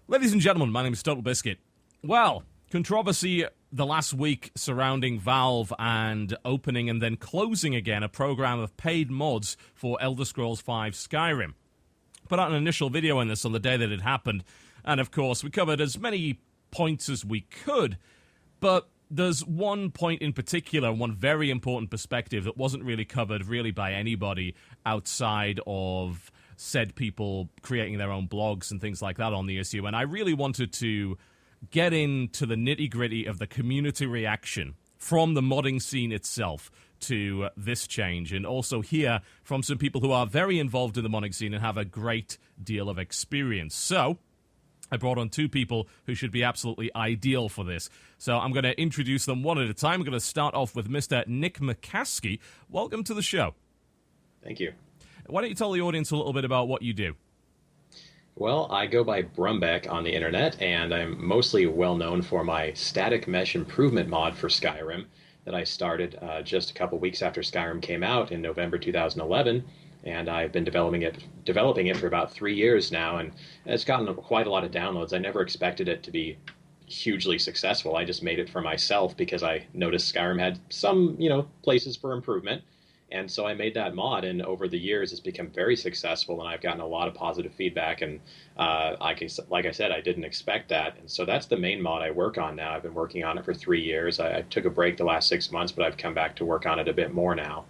Ladies and gentlemen, my name is Total Biscuit. Well, controversy the last week surrounding Valve and opening and then closing again a program of paid mods for Elder Scrolls V Skyrim. Put out an initial video on this on the day that it happened, and of course we covered as many points as we could, but there's one point in particular, one very important perspective that wasn't really covered really by anybody outside of said people creating their own blogs and things like that on the issue, and I really wanted to get into the nitty-gritty of the community reaction from the modding scene itself to this change, and also hear from some people who are very involved in the modding scene and have a great deal of experience. So I brought on two people who should be absolutely ideal for this. So I'm going to introduce them one at a time. I'm going to start off with Mr. Nick McCaskey. Welcome to the show. Thank you. Why don't you tell the audience a little bit about what you do? Well, I go by Brumbeck on the internet, and I'm mostly well known for my static mesh improvement mod for Skyrim that I started just a couple weeks after Skyrim came out in November 2011. And I've been developing it for about 3 years now, and it's gotten quite a lot of downloads. I never expected it to be hugely successful. I just made it for myself because I noticed Skyrim had some, places for improvement. And so I made that mod, and over the years it's become very successful, and I've gotten a lot of positive feedback, and like I said, I didn't expect that. And so that's the main mod I work on now. I've been working on it for 3 years. I took a break the last 6 months, but I've come back to work on it a bit more now.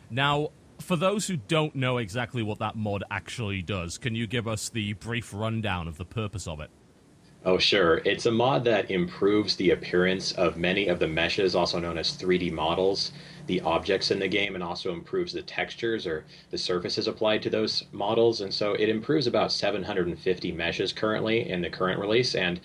Now, for those who don't know exactly what that mod actually does, can you give us the brief rundown of the purpose of it? Oh, sure. It's a mod that improves the appearance of many of the meshes, also known as 3D models, the objects in the game, and also improves the textures or the surfaces applied to those models. And so it improves about 750 meshes currently in the current release, and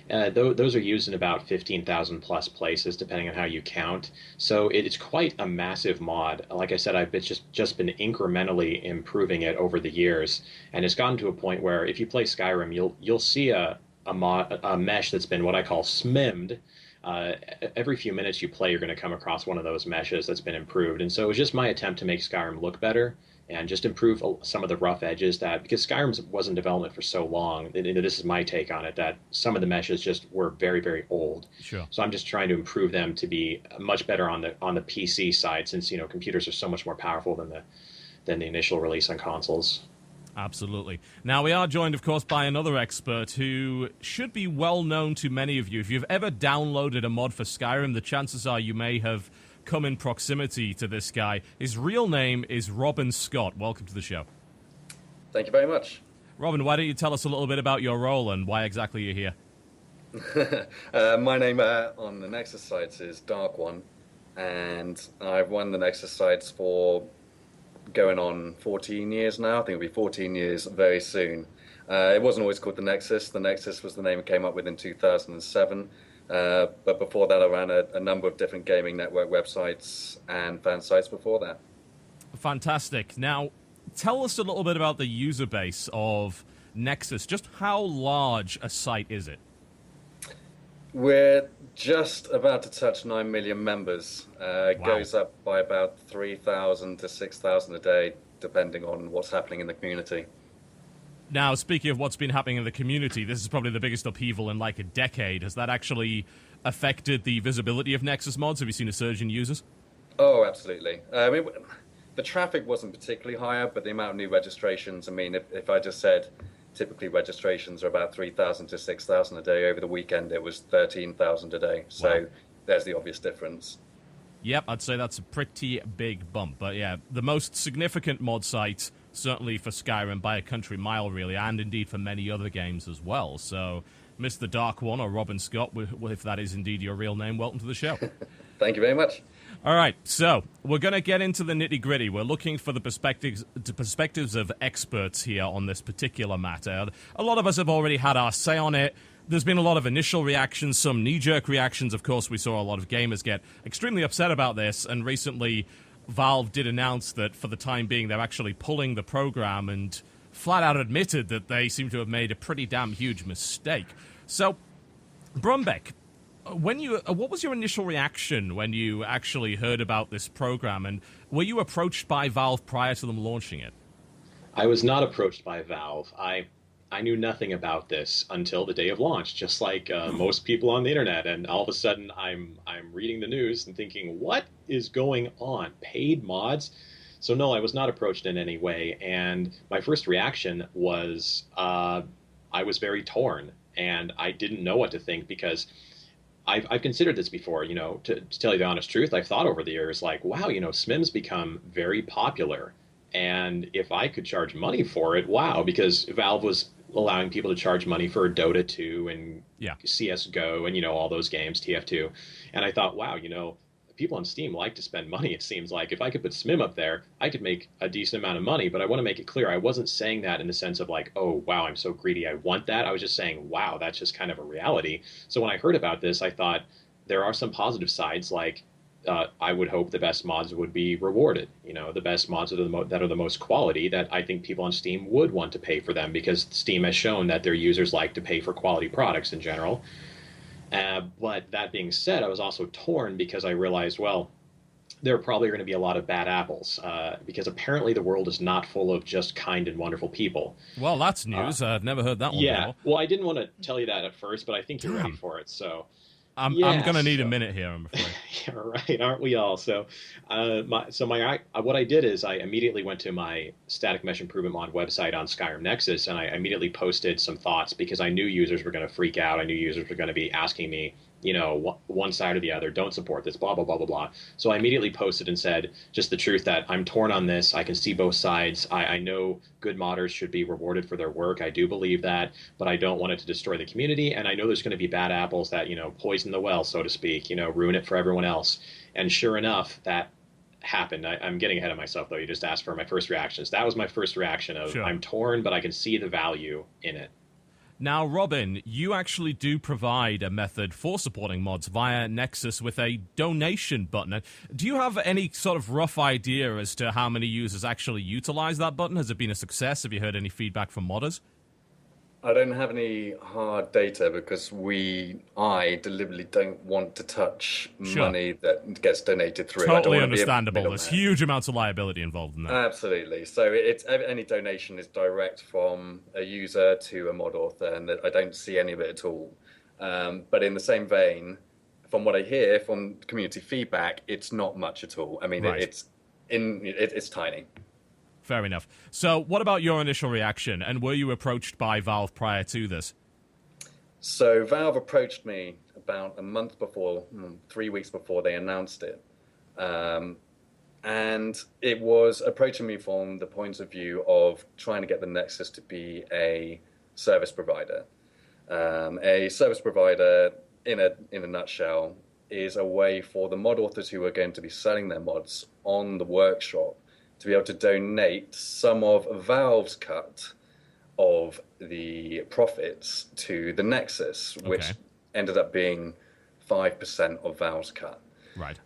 those are used in about 15,000 plus places, depending on how you count. So it's quite a massive mod. Like I said, I've just been incrementally improving it over the years, and it's gotten to a point where if you play Skyrim, you'll see a mesh that's been what I call smimmed. Every few minutes you play, you're going to come across one of those meshes that's been improved. And so it was just my attempt to make Skyrim look better and just improve some of the rough edges because Skyrim was in development for so long. This is my take on it, that some of the meshes just were very, very old. Sure. So I'm just trying to improve them to be much better on the PC side, since computers are so much more powerful than the initial release on consoles. Absolutely. Now, we are joined, of course, by another expert who should be well known to many of you. If you've ever downloaded a mod for Skyrim, the chances are you may have come in proximity to this guy. His real name is Robin Scott. Welcome to the show. Thank you very much. Robin, why don't you tell us a little bit about your role and why exactly you're here? My name on the Nexus sites is Dark One, and I've run the Nexus sites for going on 14 years now. I think it'll be 14 years very soon. It wasn't always called the Nexus. The Nexus was the name it came up with in 2007. But before that, I ran a number of different gaming network websites and fan sites before that. Fantastic. Now, tell us a little bit about the user base of Nexus. Just how large a site is it? We're just about to touch 9 million members. It Wow. goes up by about 3,000 to 6,000 a day, depending on what's happening in the community. Now, speaking of what's been happening in the community, this is probably the biggest upheaval in like a decade. Has that actually affected the visibility of Nexus mods? Have you seen a surge in users? Oh, absolutely. The traffic wasn't particularly higher, but the amount of new registrations, if I just said typically registrations are about 3,000 to 6,000 a day, over the weekend it was 13,000 a day. So Wow. There's the obvious difference. Yep, I'd say that's a pretty big bump. But yeah, the most significant mod site, certainly for Skyrim by a country mile, really, and indeed for many other games as well. So, Mr. Dark One, or Robin Scott, if that is indeed your real name, welcome to the show. Thank you very much. All right, so we're going to get into the nitty-gritty. We're looking for the perspectives of experts here on this particular matter. A lot of us have already had our say on it. There's been a lot of initial reactions, some knee-jerk reactions. Of course, we saw a lot of gamers get extremely upset about this, and recently Valve did announce that for the time being they're actually pulling the program and flat out admitted that they seem to have made a pretty damn huge mistake. So, Brumbeck, what was your initial reaction when you actually heard about this program, and were you approached by Valve prior to them launching it? I was not approached by Valve. I I knew nothing about this until the day of launch, just like most people on the internet. And all of a sudden, I'm reading the news and thinking, what is going on? Paid mods? So no, I was not approached in any way. And my first reaction was I was very torn, and I didn't know what to think because I've considered this before. To tell you the honest truth, I've thought over the years, like, wow, SMIM's become very popular. And if I could charge money for it, wow, because Valve was allowing people to charge money for Dota 2 and Yeah. CSGO and, all those games, TF2. And I thought, wow, people on Steam like to spend money, it seems like. If I could put SMIM up there, I could make a decent amount of money. But I want to make it clear, I wasn't saying that in the sense of like, oh, wow, I'm so greedy, I want that. I was just saying, wow, that's just kind of a reality. So when I heard about this, I thought there are some positive sides, like I would hope the best mods would be rewarded. The best mods that are the most quality, that I think people on Steam would want to pay for them, because Steam has shown that their users like to pay for quality products in general. But that being said, I was also torn because I realized, well, there probably are going to be a lot of bad apples because apparently the world is not full of just kind and wonderful people. Well, that's news. I've never heard that one before. Well, I didn't want to tell you that at first, but I think you're ready for it. So I'm going to need a minute here, I'm afraid. Yeah, right. Aren't we all? So, what I did is I immediately went to my static mesh improvement mod website on Skyrim Nexus, and I immediately posted some thoughts because I knew users were going to freak out. I knew users were going to be asking me, one side or the other, don't support this, blah, blah, blah, blah, blah. So I immediately posted and said just the truth, that I'm torn on this. I can see both sides. I know good modders should be rewarded for their work. I do believe that, but I don't want it to destroy the community. And I know there's going to be bad apples that, poison the well, so to speak, ruin it for everyone else. And sure enough, that happened. I'm getting ahead of myself, though. You just asked for my first reactions. That was my first reaction of, sure, I'm torn, but I can see the value in it. Now, Robin, you actually do provide a method for supporting mods via Nexus with a donation button. Do you have any sort of rough idea as to how many users actually utilize that button? Has it been a success? Have you heard any feedback from modders? I don't have any hard data because I deliberately don't want to touch money that gets donated through. Totally understandable. There's huge amounts of liability involved in that. Absolutely. So any donation is direct from a user to a mod author, and I don't see any of it at all. But in the same vein, from what I hear from community feedback, it's not much at all. I mean, right. It's tiny. Fair enough. So what about your initial reaction, and were you approached by Valve prior to this? So Valve approached me about a month before, 3 weeks before they announced it. And it was approaching me from the point of view of trying to get the Nexus to be a service provider. A service provider, in a nutshell, is a way for the mod authors who are going to be selling their mods on the workshop to be able to donate some of Valve's cut of the profits to the Nexus, which ended up being 5% of Valve's cut. Right.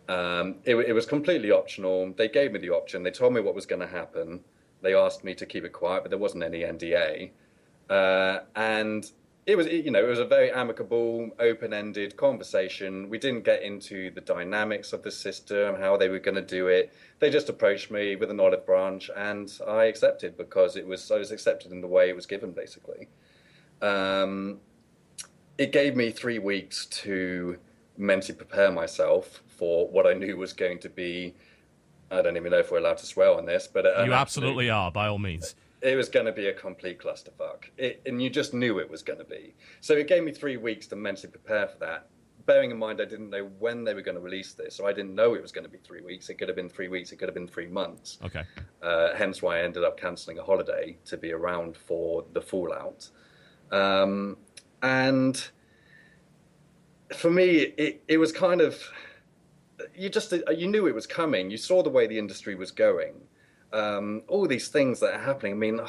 It was completely optional. They gave me the option. They told me what was going to happen. They asked me to keep it quiet, but there wasn't any NDA. And it was a very amicable, open-ended conversation. We didn't get into the dynamics of the system, how they were going to do it. They just approached me with an olive branch, and I accepted because I was accepted in the way it was given, basically. It gave me 3 weeks to mentally prepare myself for what I knew was going to be. I don't even know if we're allowed to swear on this, but you absolutely are, by all means. It was going to be a complete clusterfuck, and you just knew it was going to be. So it gave me 3 weeks to mentally prepare for that. Bearing in mind, I didn't know when they were going to release this, so I didn't know it was going to be 3 weeks. It could have been 3 weeks. It could have been 3 months. Okay. Hence why I ended up cancelling a holiday to be around for the fallout. And for me, it was kind of you knew it was coming. You saw the way the industry was going. All these things that are happening. I mean,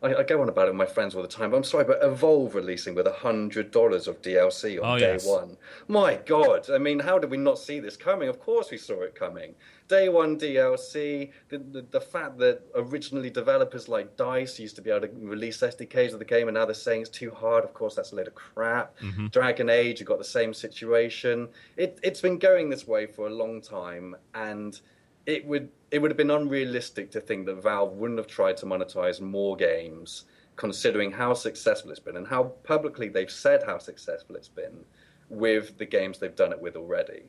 I go on about it with my friends all the time. But I'm sorry, but Evolve releasing with $100 of DLC on day one. My God. I mean, how did we not see this coming? Of course we saw it coming. Day one DLC, the fact that originally developers like DICE used to be able to release SDKs of the game, and now they're saying it's too hard. Of course, that's a load of crap. Mm-hmm. Dragon Age, you got the same situation. It's been going this way for a long time, and it would have been unrealistic to think that Valve wouldn't have tried to monetize more games considering how successful it's been and how publicly they've said how successful it's been with the games they've done it with already.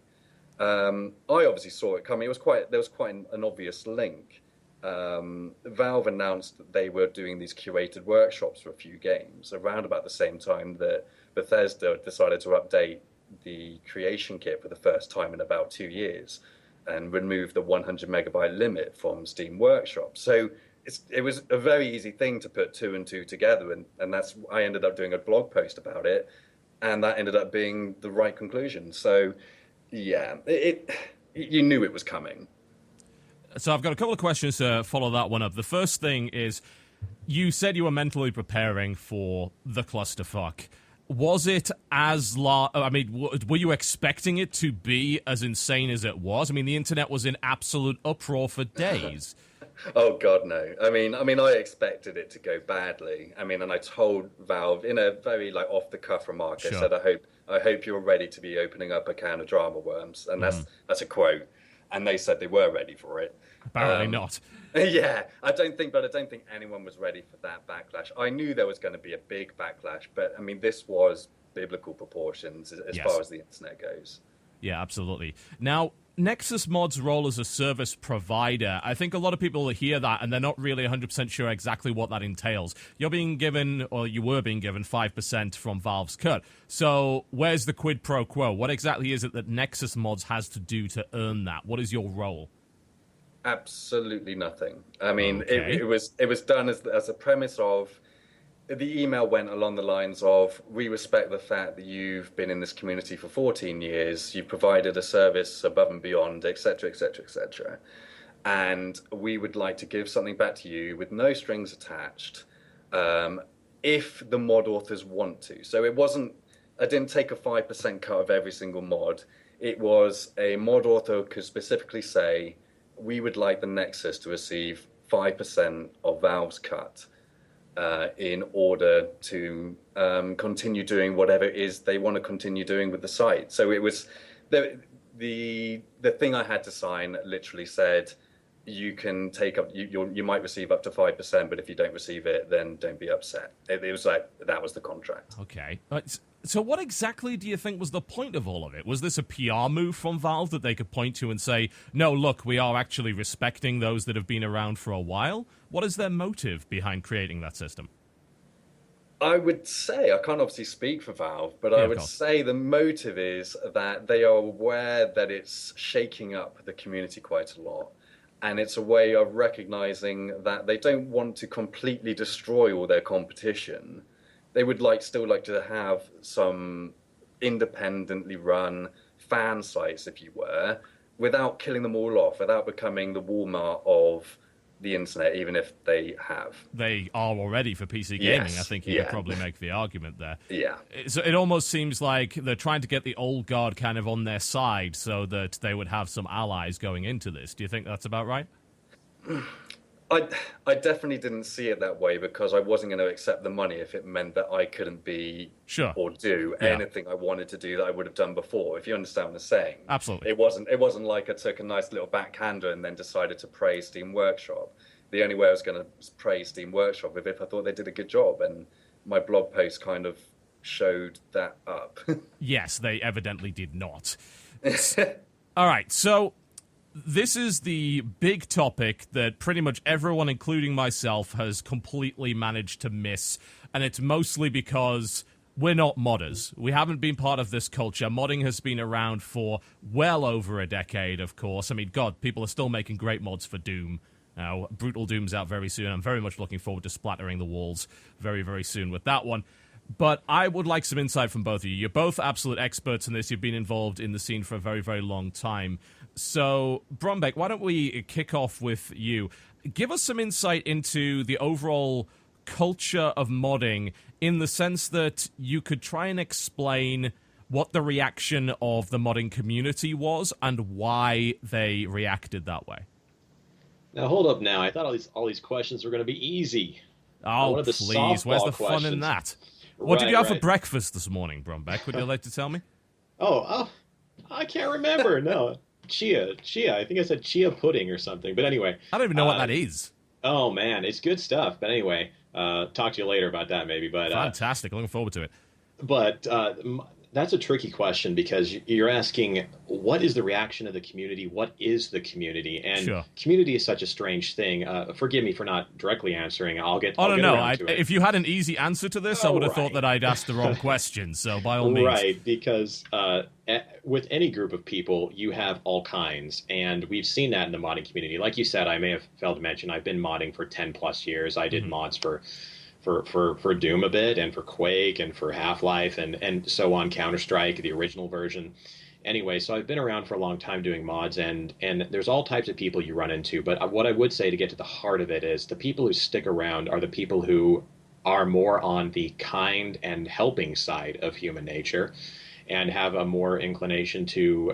I obviously saw it coming. There was quite an obvious link. Valve announced that they were doing these curated workshops for a few games around about the same time that Bethesda decided to update the creation kit for the first time in about 2 years and remove the 100 megabyte limit from Steam Workshop. So it was a very easy thing to put two and two together, and I ended up doing a blog post about it, and that ended up being the right conclusion. So yeah, you knew it was coming. So I've got a couple of questions to follow that one up. The first thing is, you said you were mentally preparing for the clusterfuck. Was it as were you expecting it to be as insane as it was? I mean, the internet was in absolute uproar for days. Oh God, no. I mean, I expected it to go badly. I mean, and I told Valve in a very off the cuff remark. Sure. I said, I hope you're ready to be opening up a can of drama worms, and that's a quote. And they said they were ready for it. Apparently not. Yeah, I don't think anyone was ready for that backlash. I knew there was going to be a big backlash, but I mean, this was biblical proportions as far as the internet goes. Yeah, absolutely. Now, Nexus Mod's role as a service provider, I think a lot of people hear that and they're not really 100% sure exactly what that entails. You're being given, or you were being given, 5% from Valve's cut. So where's the quid pro quo? What exactly is it that Nexus Mods has to do to earn that? What is your role? Absolutely nothing. I mean, okay. it was done as a premise of, the email went along the lines of, we respect the fact that you've been in this community for 14 years, you've provided a service above and beyond, etc., etc., etc. And we would like to give something back to you with no strings attached, if the mod authors want to. So I didn't take a 5% cut of every single mod. It was a mod author could specifically say, we would like the Nexus to receive 5% of Valve's cut in order to continue doing whatever it is they want to continue doing with the site. So it was the thing I had to sign literally said, you can take up, you might receive up to 5%, but if you don't receive it, then don't be upset. It was like, that was the contract. Okay. So what exactly do you think was the point of all of it? Was this a PR move from Valve that they could point to and say, no, look, we are actually respecting those that have been around for a while? What is their motive behind creating that system? I would say, I can't obviously speak for Valve, but I would say the motive is that they are aware that it's shaking up the community quite a lot. And it's a way of recognizing that they don't want to completely destroy all their competition. They would still like to have some independently run fan sites, if you were, without killing them all off, without becoming the Walmart of the internet, even if they have. They are already for PC gaming. Yes. I think you could probably make the argument there. Yeah. So it almost seems like they're trying to get the old guard kind of on their side so that they would have some allies going into this. Do you think that's about right? I definitely didn't see it that way because I wasn't going to accept the money if it meant that I couldn't be or do anything I wanted to do that I would have done before, if you understand what I'm saying. Absolutely. It wasn't like I took a nice little backhander and then decided to praise Steam Workshop. The only way I was going to praise Steam Workshop is if I thought they did a good job, and my blog post kind of showed that up. Yes, they evidently did not. All right, so this is the big topic that pretty much everyone, including myself, has completely managed to miss. And it's mostly because we're not modders. We haven't been part of this culture. Modding has been around for well over a decade, of course. I mean, God, people are still making great mods for Doom. Now, Brutal Doom's out very soon. I'm very much looking forward to splattering the walls very, very soon with that one. But I would like some insight from both of you. You're both absolute experts in this. You've been involved in the scene for a very, very long time. So, Brombeck, why don't we kick off with you? Give us some insight into the overall culture of modding in the sense that you could try and explain what the reaction of the modding community was and why they reacted that way. Now, hold up now. I thought all these questions were going to be easy. Oh, please. Where's the fun in that? What did you have for breakfast this morning, Brombeck? Would you like to tell me? Oh, I can't remember. No. Chia. I think I said chia pudding or something. But anyway. I don't even know what that is. Oh, man. It's good stuff. But anyway, Talk to you later about that maybe. Fantastic. Looking forward to it. But that's a tricky question because you're asking what is the reaction of the community? What is the community? And Sure. community is such a strange thing. Forgive me for not directly answering. I'll get Oh, no. around to it. If you had an easy answer to this, I would have thought right. that I'd asked the wrong question. So by all means. Right, because with any group of people, you have all kinds, and we've seen that in the modding community. Like you said, I may have failed to mention, I've been modding for 10 plus years. I did mods for Doom a bit, and for Quake, and for Half-Life, and so on, Counter-Strike, the original version. Anyway, so I've been around for a long time doing mods, and there's all types of people you run into. But what I would say to get to the heart of it is the people who stick around are the people who are more on the kind and helping side of human nature and have a more inclination to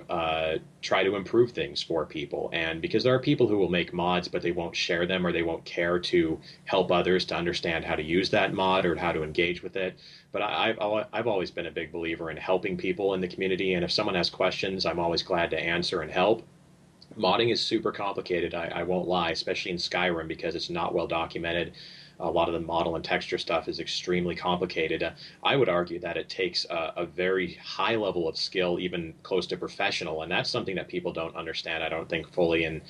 try to improve things for people. And because there are people who will make mods, but they won't share them or they won't care to help others to understand how to use that mod or how to engage with it. But I've always been a big believer in helping people in the community. And if someone has questions, I'm always glad to answer and help. Modding is super complicated, I won't lie, especially in Skyrim because it's not well documented. A lot of the model and texture stuff is extremely complicated. I would argue that it takes a very high level of skill, even close to professional, and that's something that people don't understand, I don't think, fully. And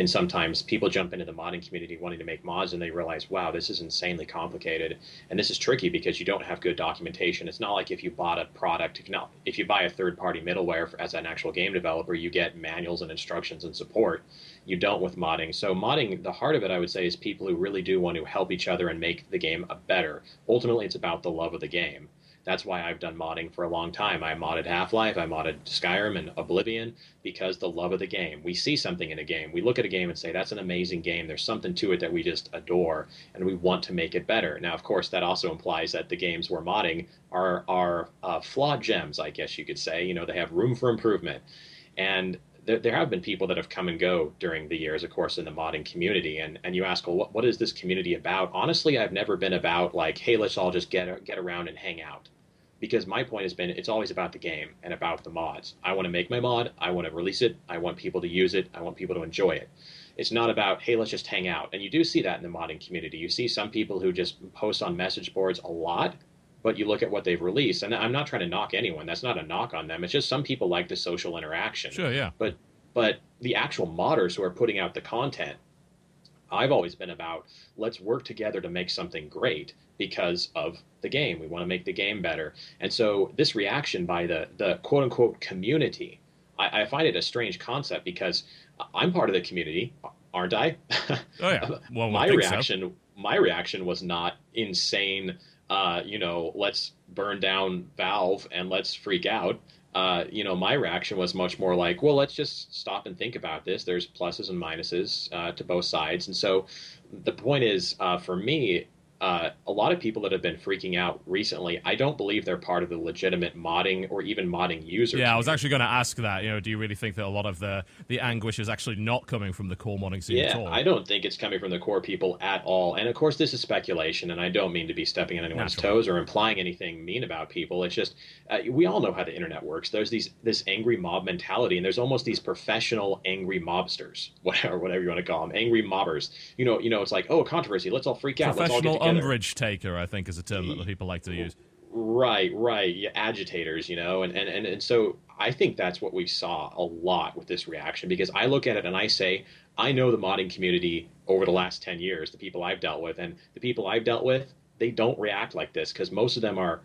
sometimes people jump into the modding community wanting to make mods, and they realize, wow, this is insanely complicated, and this is tricky because you don't have good documentation. It's not like if you bought a product, if you buy a third-party middleware as an actual game developer, you get manuals and instructions and support. You don't with modding. So modding, the heart of it, I would say, is people who really do want to help each other and make the game better. Ultimately, it's about the love of the game. That's why I've done modding for a long time. I modded Half-Life, I modded Skyrim and Oblivion because the love of the game. We see something in a game. We look at a game and say, that's an amazing game. There's something to it that we just adore, and we want to make it better. Now, of course, that also implies that the games we're modding are flawed gems, I guess you could say. You know, they have room for improvement. And there have been people that have come and go during the years, of course, in the modding community. And you ask, well, what is this community about? Honestly, I've never been about like, hey, let's all just get around and hang out. Because my point has been, it's always about the game and about the mods. I want to make my mod. I want to release it. I want people to use it. I want people to enjoy it. It's not about, hey, let's just hang out. And you do see that in the modding community. You see some people who just post on message boards a lot, but you look at what they've released, and I'm not trying to knock anyone. That's not a knock on them. It's just some people like the social interaction. Sure, yeah. But the actual modders who are putting out the content, I've always been about, let's work together to make something great because of the game. We want to make the game better. And so this reaction by the quote-unquote community, I find it a strange concept because I'm part of the community, aren't I? Oh, yeah. Well, my reaction was not insane. Let's burn down Valve and let's freak out. My reaction was much more like, well, let's just stop and think about this. There's pluses and minuses to both sides. And so the point is, for me, a lot of people that have been freaking out recently, I don't believe they're part of the legitimate modding or even modding users. Yeah, I was actually going to ask that. Do you really think that a lot of the anguish is actually not coming from the core modding scene at all? I don't think it's coming from the core people at all. And of course, this is speculation, and I don't mean to be stepping on anyone's toes or implying anything mean about people. It's just we all know how the internet works. There's this angry mob mentality, and there's almost these professional angry mobsters, whatever you want to call them, angry mobbers. It's like, oh, controversy, let's all freak out. Let's all get together. Umbrage taker, I think, is a term that people like to use. Right. Yeah, agitators, and so I think that's what we saw a lot with this reaction, because I look at it and I say, I know the modding community over the last 10 years, the people I've dealt with, and the people I've dealt with, they don't react like this because most of them are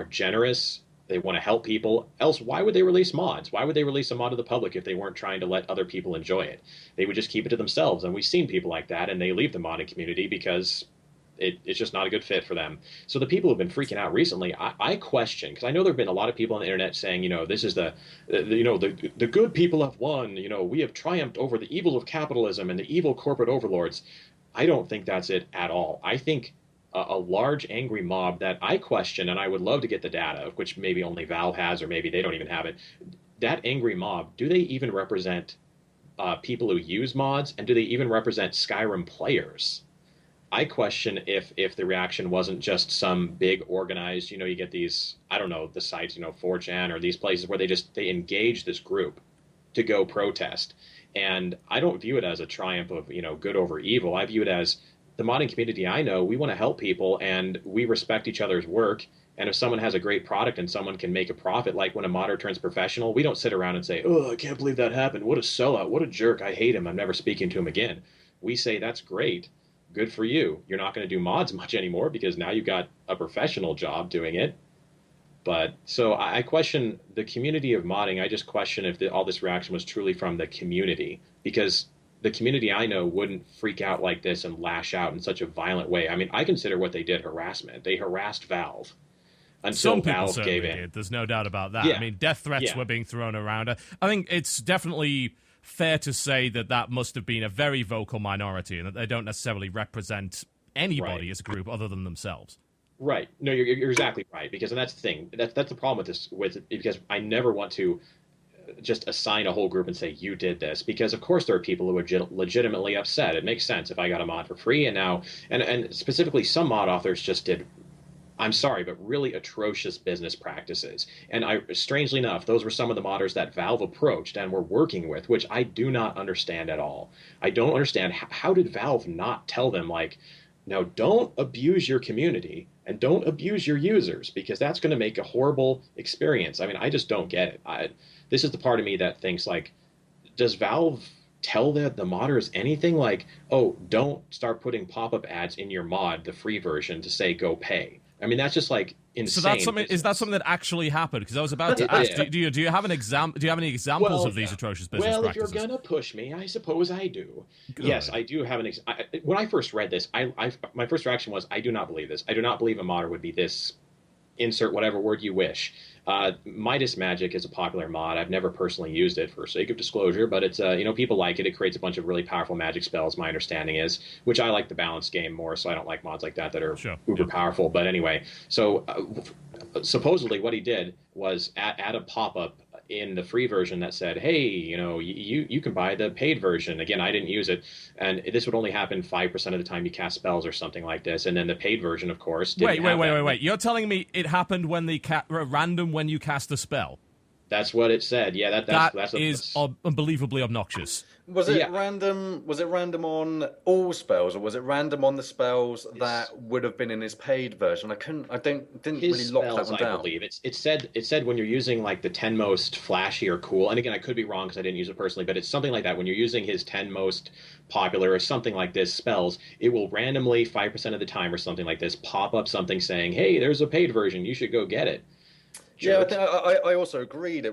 generous. They want to help people. Else, why would they release mods? Why would they release a mod to the public if they weren't trying to let other people enjoy it? They would just keep it to themselves. And we've seen people like that, and they leave the modding community because it's just not a good fit for them. So the people who've been freaking out recently, I question, because I know there have been a lot of people on the internet saying, this is the good people have won. We have triumphed over the evil of capitalism and the evil corporate overlords. I don't think that's it at all. I think a large angry mob that I question, and I would love to get the data, which maybe only Valve has, or maybe they don't even have it. That angry mob, do they even represent people who use mods, and do they even represent Skyrim players? I question if the reaction wasn't just some big organized, you get these, I don't know, the sites, 4chan or these places where they engage this group to go protest. And I don't view it as a triumph of, good over evil. I view it as the modding community I know, we want to help people and we respect each other's work. And if someone has a great product and someone can make a profit, like when a modder turns professional, we don't sit around and say, "Oh, I can't believe that happened. What a sellout. What a jerk. I hate him. I'm never speaking to him again." We say, "That's great. Good for you. You're not going to do mods much anymore because now you've got a professional job doing it." But so I question the community of modding. I just question if all this reaction was truly from the community, because the community I know wouldn't freak out like this and lash out in such a violent way. I mean, I consider what they did harassment. They harassed Valve until Some people Valve certainly gave in. did. There's no doubt about that. Yeah. I mean, death threats Yeah. were being thrown around. I think it's definitely fair to say that that must have been a very vocal minority and that they don't necessarily represent anybody Right. as a group other than themselves. Right. No, you're exactly right. Because, and that's the thing. That's the problem with this. Because I never want to just assign a whole group and say you did this. Because of course there are people who are legitimately upset. It makes sense if I got a mod for free and now and specifically some mod authors just did. I'm sorry, but really atrocious business practices. And strangely enough, those were some of the modders that Valve approached and were working with, which I do not understand at all. I don't understand how did Valve not tell them, like, no, don't abuse your community and don't abuse your users because that's going to make a horrible experience. I mean, I just don't get it. This is the part of me that thinks, like, does Valve tell the modders anything like, oh, don't start putting pop-up ads in your mod, the free version, to say go pay? I mean, that's just like insane. So that's something. Is that something that actually happened? Because I was about to ask. Do you have an example? Do you have any examples of these atrocious business practices? If you're gonna push me, I suppose I do. Good. Yes, I do have when I first read this, my first reaction was, I do not believe this. I do not believe a modder would be this. Insert whatever word you wish. Midas Magic is a popular mod. I've never personally used it for sake of disclosure, but it's people like it. It creates a bunch of really powerful magic spells. My understanding is, which I like the balanced game more, so I don't like mods like that are uber powerful. But anyway, so supposedly what he did was add a pop-up in the free version that said, hey, you can buy the paid version. Again, I didn't use it, and this would only happen 5% of the time you cast spells or something like this. And then the paid version, of course, didn't wait. You're telling me it happened when random when you cast a spell? That's what it said. Yeah, that's unbelievably obnoxious. Was it random? Was it random on all spells, or was it random on the spells that would have been in his paid version? Didn't really lock that one down. I believe it said when you're using like the 10 most flashy or cool, and again I could be wrong because I didn't use it personally, but it's something like that. When you're using his 10 most popular or something like this spells, it will randomly 5% of the time or something like this pop up something saying, hey, there's a paid version, you should go get it. Jerk. Yeah, I also agreed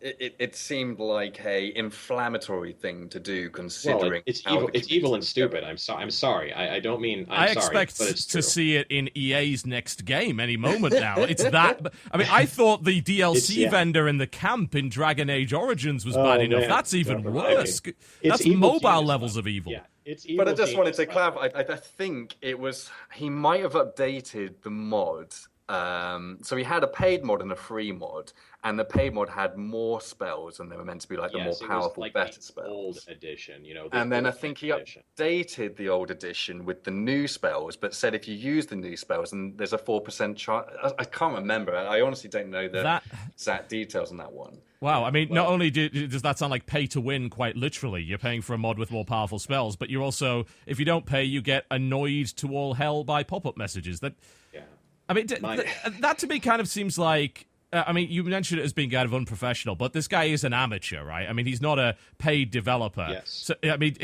it seemed like a inflammatory thing to do, considering it's evil and stupid. I'm sorry. I don't mean. I expect but it's to see it in EA's next game any moment now. It's that. I mean, I thought the DLC vendor in the camp in Dragon Age Origins was bad enough. Man. That's even worse. That's mobile levels of evil. Yeah. It's evil. But I just wanted to clarify. I think it was he might have updated the mod. So he had a paid mod and a free mod, and the paid mod had more spells, and they were meant to be like the more powerful, like better the spells. Old edition, and then I think he updated the old edition with the new spells, but said if you use the new spells, and there's a 4% chance. I can't remember. I honestly don't know the exact details on that one. Wow, I mean, not only does that sound like pay to win, quite literally, you're paying for a mod with more powerful spells, but you're also, if you don't pay, you get annoyed to all hell by pop-up messages. I mean, that to me kind of seems like, I mean, you mentioned it as being kind of unprofessional, but this guy is an amateur, right? I mean, he's not a paid developer. Yes. So, I mean,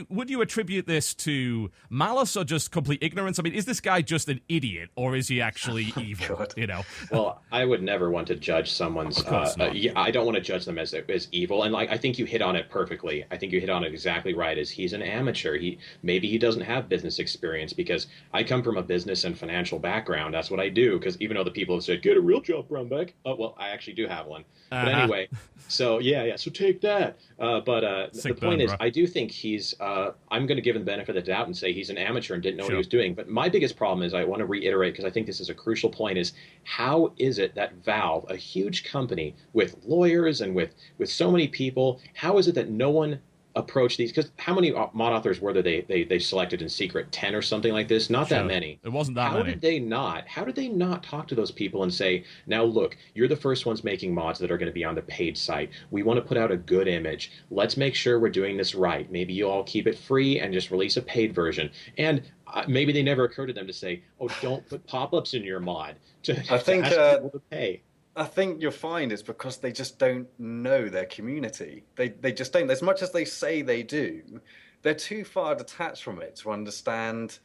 would you attribute this to malice or just complete ignorance? I mean, is this guy just an idiot, or is he actually evil? God. Well, I would never want to judge someone's. I don't want to judge them as evil, and I think you hit on it perfectly. I think you hit on it exactly right. As he's an amateur, maybe he doesn't have business experience, because I come from a business and financial background. That's what I do. Because even though the people have said get a real job, Brumbeck. Oh, well, I actually do have one. But anyway, so so take that. The point is, I do think he's, I'm going to give him the benefit of the doubt and say he's an amateur and didn't know what he was doing. But my biggest problem is, I want to reiterate, because I think this is a crucial point, is how is it that Valve, a huge company with lawyers and with so many people, how is it that no one approach these? Because how many mod authors were there they selected in secret? 10 or something like this? Not that Sure. many. It wasn't that How many. did they not? How did they not talk to those people and say, now look, you're the first ones making mods that are going to be on the paid site. We want to put out a good image. Let's make sure we're doing this right. Maybe you all keep it free and just release a paid version. And maybe they never occurred to them to say, oh, don't put pop-ups in your mod I to think ask people to pay. I think you'll find it's because they just don't know their community. They just don't. As much as they say they do, they're too far detached from it to understand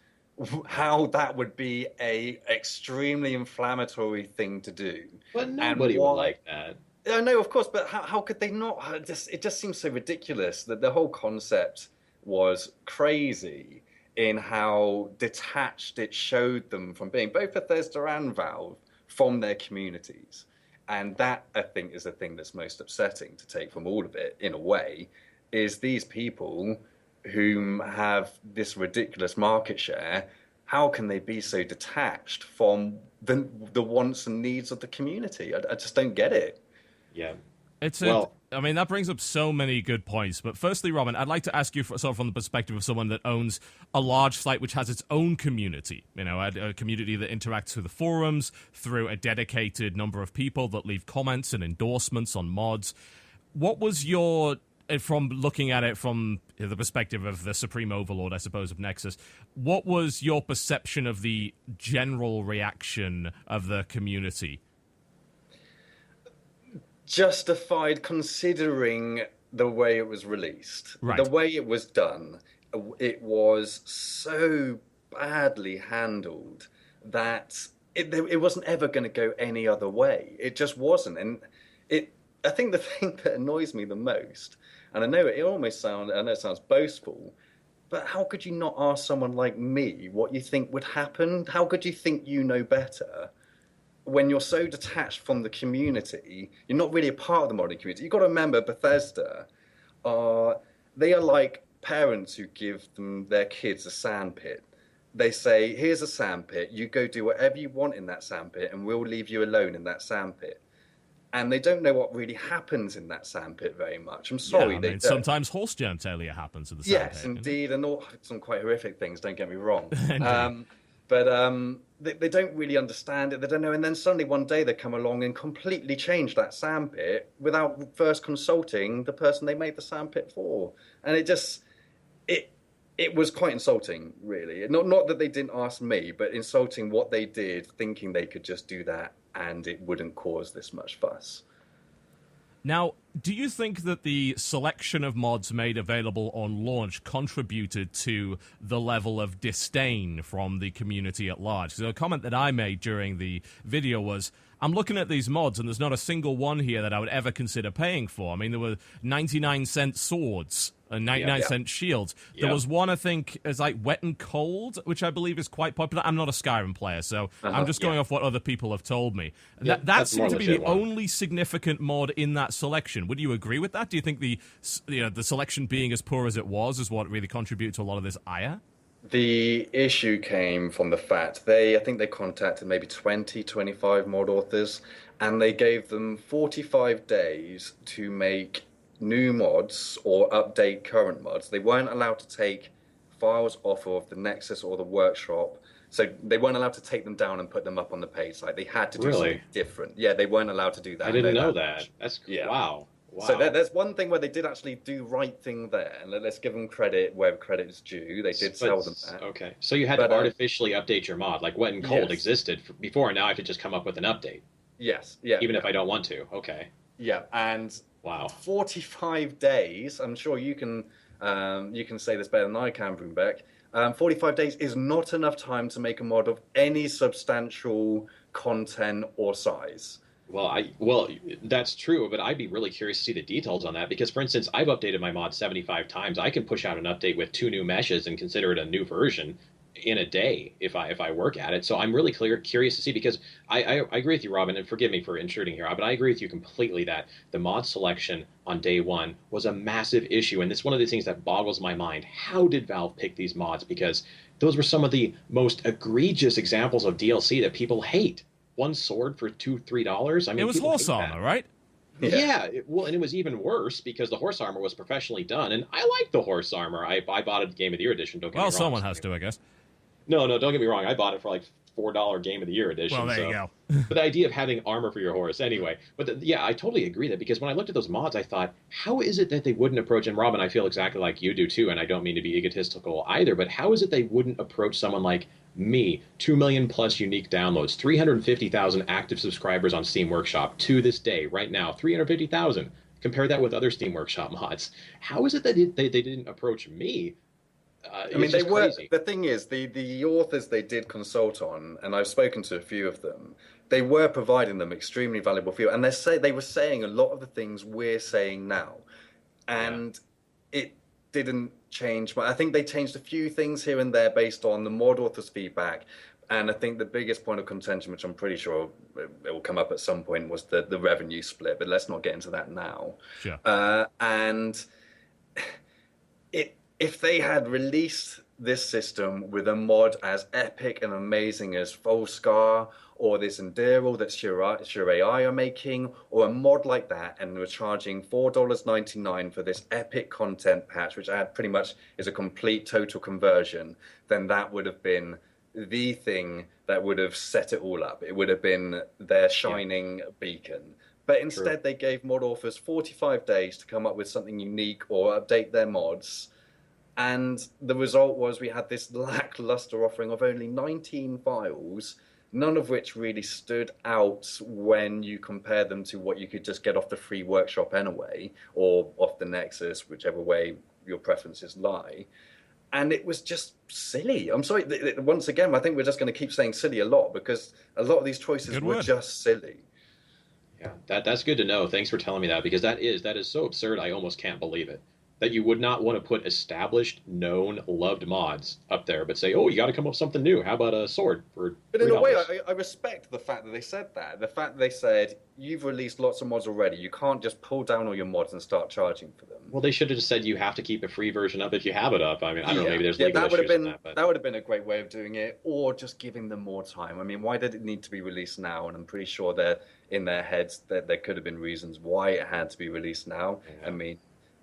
how that would be a extremely inflammatory thing to do. But And nobody would why? like that. I know, of course, but how could they not? It just seems so ridiculous that the whole concept was crazy in how detached it showed them from being both Bethesda and Valve from their communities. And that, I think, is the thing that's most upsetting to take from all of it, in a way, is these people whom have this ridiculous market share, how can they be so detached from the wants and needs of the community? I just don't get it. Yeah. I mean, that brings up so many good points. But firstly, Robin, I'd like to ask you sort of from the perspective of someone that owns a large site which has its own community, a community that interacts through the forums, through a dedicated number of people that leave comments and endorsements on mods. What was from looking at it from the perspective of the Supreme Overlord, I suppose, of Nexus, what was your perception of the general reaction of the community? Justified considering the way it was released. Right. The way it was done, it was so badly handled that it wasn't ever going to go any other way. It just wasn't. And I think the thing that annoys me the most, and I know it sounds boastful, but how could you not ask someone like me what you think would happen? How could you think you know better? When you're so detached from the community, you're not really a part of the modding community. You've got to remember, Bethesda, they are like parents who give their kids a sandpit. They say, here's a sandpit, you go do whatever you want in that sandpit, and we'll leave you alone in that sandpit. And they don't know what really happens in that sandpit very much. I'm sorry, they don't. Sometimes horse genitalia happens in the sandpit. Yes, indeed, and some quite horrific things, don't get me wrong. Indeed. But they don't really understand it. They don't know. And then suddenly one day they come along and completely change that sandpit without first consulting the person they made the sandpit for. And it was quite insulting, really. Not that they didn't ask me, but insulting what they did, thinking they could just do that and it wouldn't cause this much fuss. Now, do you think that the selection of mods made available on launch contributed to the level of disdain from the community at large? So a comment that I made during the video was, I'm looking at these mods and there's not a single one here that I would ever consider paying for. I mean, there were 99-cent swords and 99-cent shields. There was one, I think, is like Wet and Cold, which I believe is quite popular. I'm not a Skyrim player, so I'm just going off what other people have told me. That seems to be the only significant mod in that selection. Would you agree with that? Do you think the selection being as poor as it was is what really contributed to a lot of this ire? The issue came from the fact I think they contacted maybe 25 mod authors, and they gave them 45 days to make new mods or update current mods. They weren't allowed to take files off of the Nexus or the workshop, so they weren't allowed to take them down and put them up on the paid site. They had to do something different. Yeah, they weren't allowed to do that. I didn't know that. That's wow. Wow. So there's one thing where they did actually do right thing there, and let's give them credit where credit is due. They did tell them that. Okay, so you had to artificially update your mod, like Wet and Cold existed before, and now I have to just come up with an update. Yes, yeah. Even if I don't want to, okay. Yeah, and wow, 45 days. I'm sure you can say this better than I can, Broombeck. 45 days is not enough time to make a mod of any substantial content or size. Well, that's true, but I'd be really curious to see the details on that because, for instance, I've updated my mod 75 times. I can push out an update with 2 new meshes and consider it a new version in a day if I work at it. So I'm really curious to see because I agree with you, Robin, and forgive me for intruding here, but I agree with you completely that the mod selection on day one was a massive issue, and it's one of the things that boggles my mind. How did Valve pick these mods? Because those were some of the most egregious examples of DLC that people hate. One sword for $2-3. I mean, it was horse armor, right? Yeah, well, and it was even worse because the horse armor was professionally done, and I like the horse armor. I bought a Game of the Year edition. Don't get Well, me wrong. someone has to, I guess. No, no, don't get me wrong. I bought it for like $4 Game of the Year edition. Well, there so. you go. But the idea of having armor for your horse, anyway. But yeah, I totally agree that because when I looked at those mods, I thought, how is it that they wouldn't approach? And Robin, I feel exactly like you do too, and I don't mean to be egotistical either. But how is it they wouldn't approach someone like me? 2 million plus unique downloads, 350,000 active subscribers on Steam Workshop to this day, right now, 350,000. Compare that with other Steam Workshop mods. How is it that they didn't approach me? I mean, It's just crazy. the thing is, the authors they did consult on, and I've spoken to a few of them, they were providing them extremely valuable feedback. And they were saying a lot of the things we're saying now. And it didn't change. But I think they changed a few things here and there based on the mod authors' feedback. And I think the biggest point of contention, which I'm pretty sure it will come up at some point, was the revenue split. But let's not get into that now. Sure. And if they had released this system with a mod as epic and amazing as Volscar or this Enderal that Sure AI are making, or a mod like that, and were charging $4.99 for this epic content patch, which pretty much is a complete total conversion, then that would have been the thing that would have set it all up. It would have been their shining beacon. But instead, they gave mod authors 45 days to come up with something unique or update their mods. And the result was we had this lackluster offering of only 19 files, none of which really stood out when you compare them to what you could just get off the free workshop anyway, or off the Nexus, whichever way your preferences lie. And it was just silly. I'm sorry, once again, I think we're just going to keep saying silly a lot because a lot of these choices were just silly. Yeah, that's good to know. Thanks for telling me that because that is so absurd. I almost can't believe it. That you would not want to put established, known, loved mods up there, but say, "Oh, you got to come up with something new. How about a sword for?" But in a way, I respect the fact that they said that. The fact that they said you've released lots of mods already. You can't just pull down all your mods and start charging for them. Well, they should have just said you have to keep a free version up if you have it up. I mean, I don't know. Maybe there's legal that would have issues been with that, that would have been a great way of doing it, or just giving them more time. I mean, why did it need to be released now? And I'm pretty sure they're in their heads that there could have been reasons why it had to be released now. Yeah. I mean,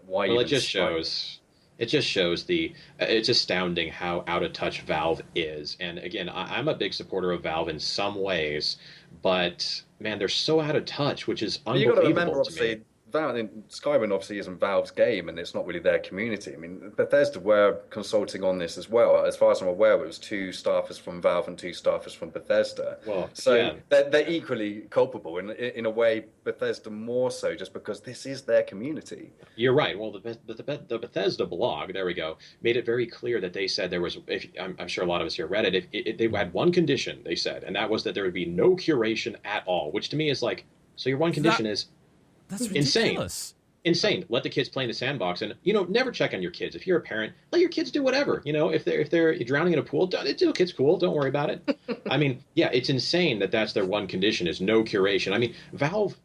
why? Well, it just shows. It just shows it's astounding how out of touch Valve is. And again, I'm a big supporter of Valve in some ways, but man, they're so out of touch, which is unbelievable. You got to remember, obviously, Skyrim obviously isn't Valve's game, and it's not really their community. I mean, Bethesda were consulting on this as well. As far as I'm aware, it was 2 staffers from Valve and 2 staffers from Bethesda. Well, so yeah. they're equally culpable in a way. Bethesda more so, just because this is their community. You're right. Well, the Bethesda blog, there we go, made it very clear that they said there was. I'm sure a lot of us here read it. If they had one condition, they said, and that was that there would be no curation at all. Which to me is like, so your one condition is. That's ridiculous. Insane. Let the kids play in the sandbox, and never check on your kids. If you're a parent, let your kids do whatever. If they're drowning in a pool, it's cool. Don't worry about it. I mean, yeah, it's insane that that's their one condition is no curation. I mean, Valve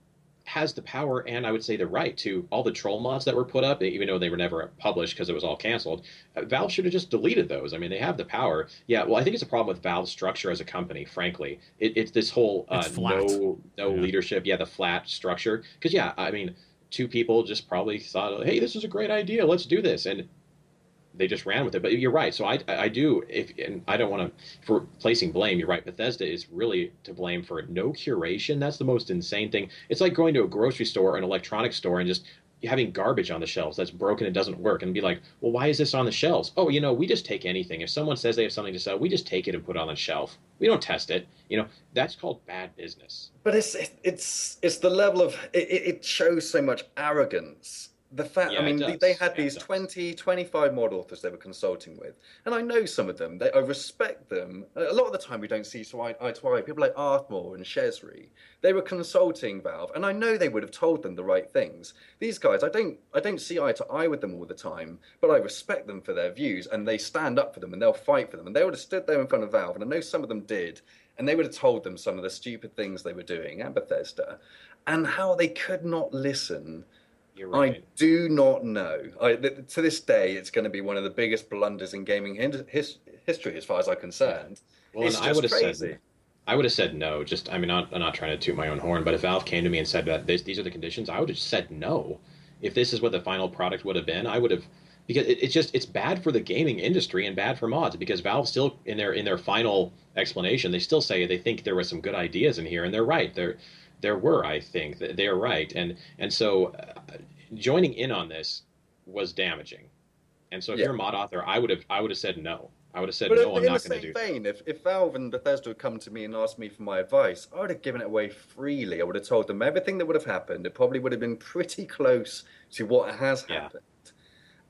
has the power and I would say the right to all the troll mods that were put up, even though they were never published because it was all canceled. Valve should have just deleted those. I mean, they have the power. Yeah, well, I think it's a problem with Valve's structure as a company, frankly. It's this whole no leadership. Yeah, the flat structure. Because, yeah, I mean, 2 people just probably thought, hey, this is a great idea. Let's do this. And they just ran with it. But you're right. So I do, and I don't want to, for placing blame, you're right. Bethesda is really to blame for no curation. That's the most insane thing. It's like going to a grocery store or an electronics store and just having garbage on the shelves that's broken and doesn't work and be like, well, why is this on the shelves? Oh, we just take anything. If someone says they have something to sell, we just take it and put it on the shelf. We don't test it. That's called bad business. But it's the level of, it shows so much arrogance. The fact, Yeah, I mean, they had these 20, 25 mod authors they were consulting with. And I know some of them, I respect them. A lot of the time we don't see eye to eye. People like Arthmore and Chesri, they were consulting Valve. And I know they would have told them the right things. These guys, I don't see eye to eye with them all the time, but I respect them for their views. And they stand up for them and they'll fight for them. And they would have stood there in front of Valve, and I know some of them did. And they would have told them some of the stupid things they were doing at Bethesda. And how they could not listen. You're right. I do not know. To this day, it's going to be one of the biggest blunders in gaming history, as far as I'm concerned. Well, it's and just I would have crazy. said, I would have said no. Just, I mean, I'm not trying to toot my own horn, but if Valve came to me and said that these are the conditions, I would have said no. If this is what the final product would have been, I would have, because it's bad for the gaming industry and bad for mods, because Valve still in their final explanation, they still say they think there were some good ideas in here, and they're right. There were, I think, they're right, and so joining in on this was damaging. And so if Yeah. you're a mod author, I would have said no. I would have said But no. I'm in the not going to same do. vein, if Valve and Bethesda had come to me and asked me for my advice, I would have given it away freely. I would have told them everything that would have happened. It probably would have been pretty close to what has Yeah. happened.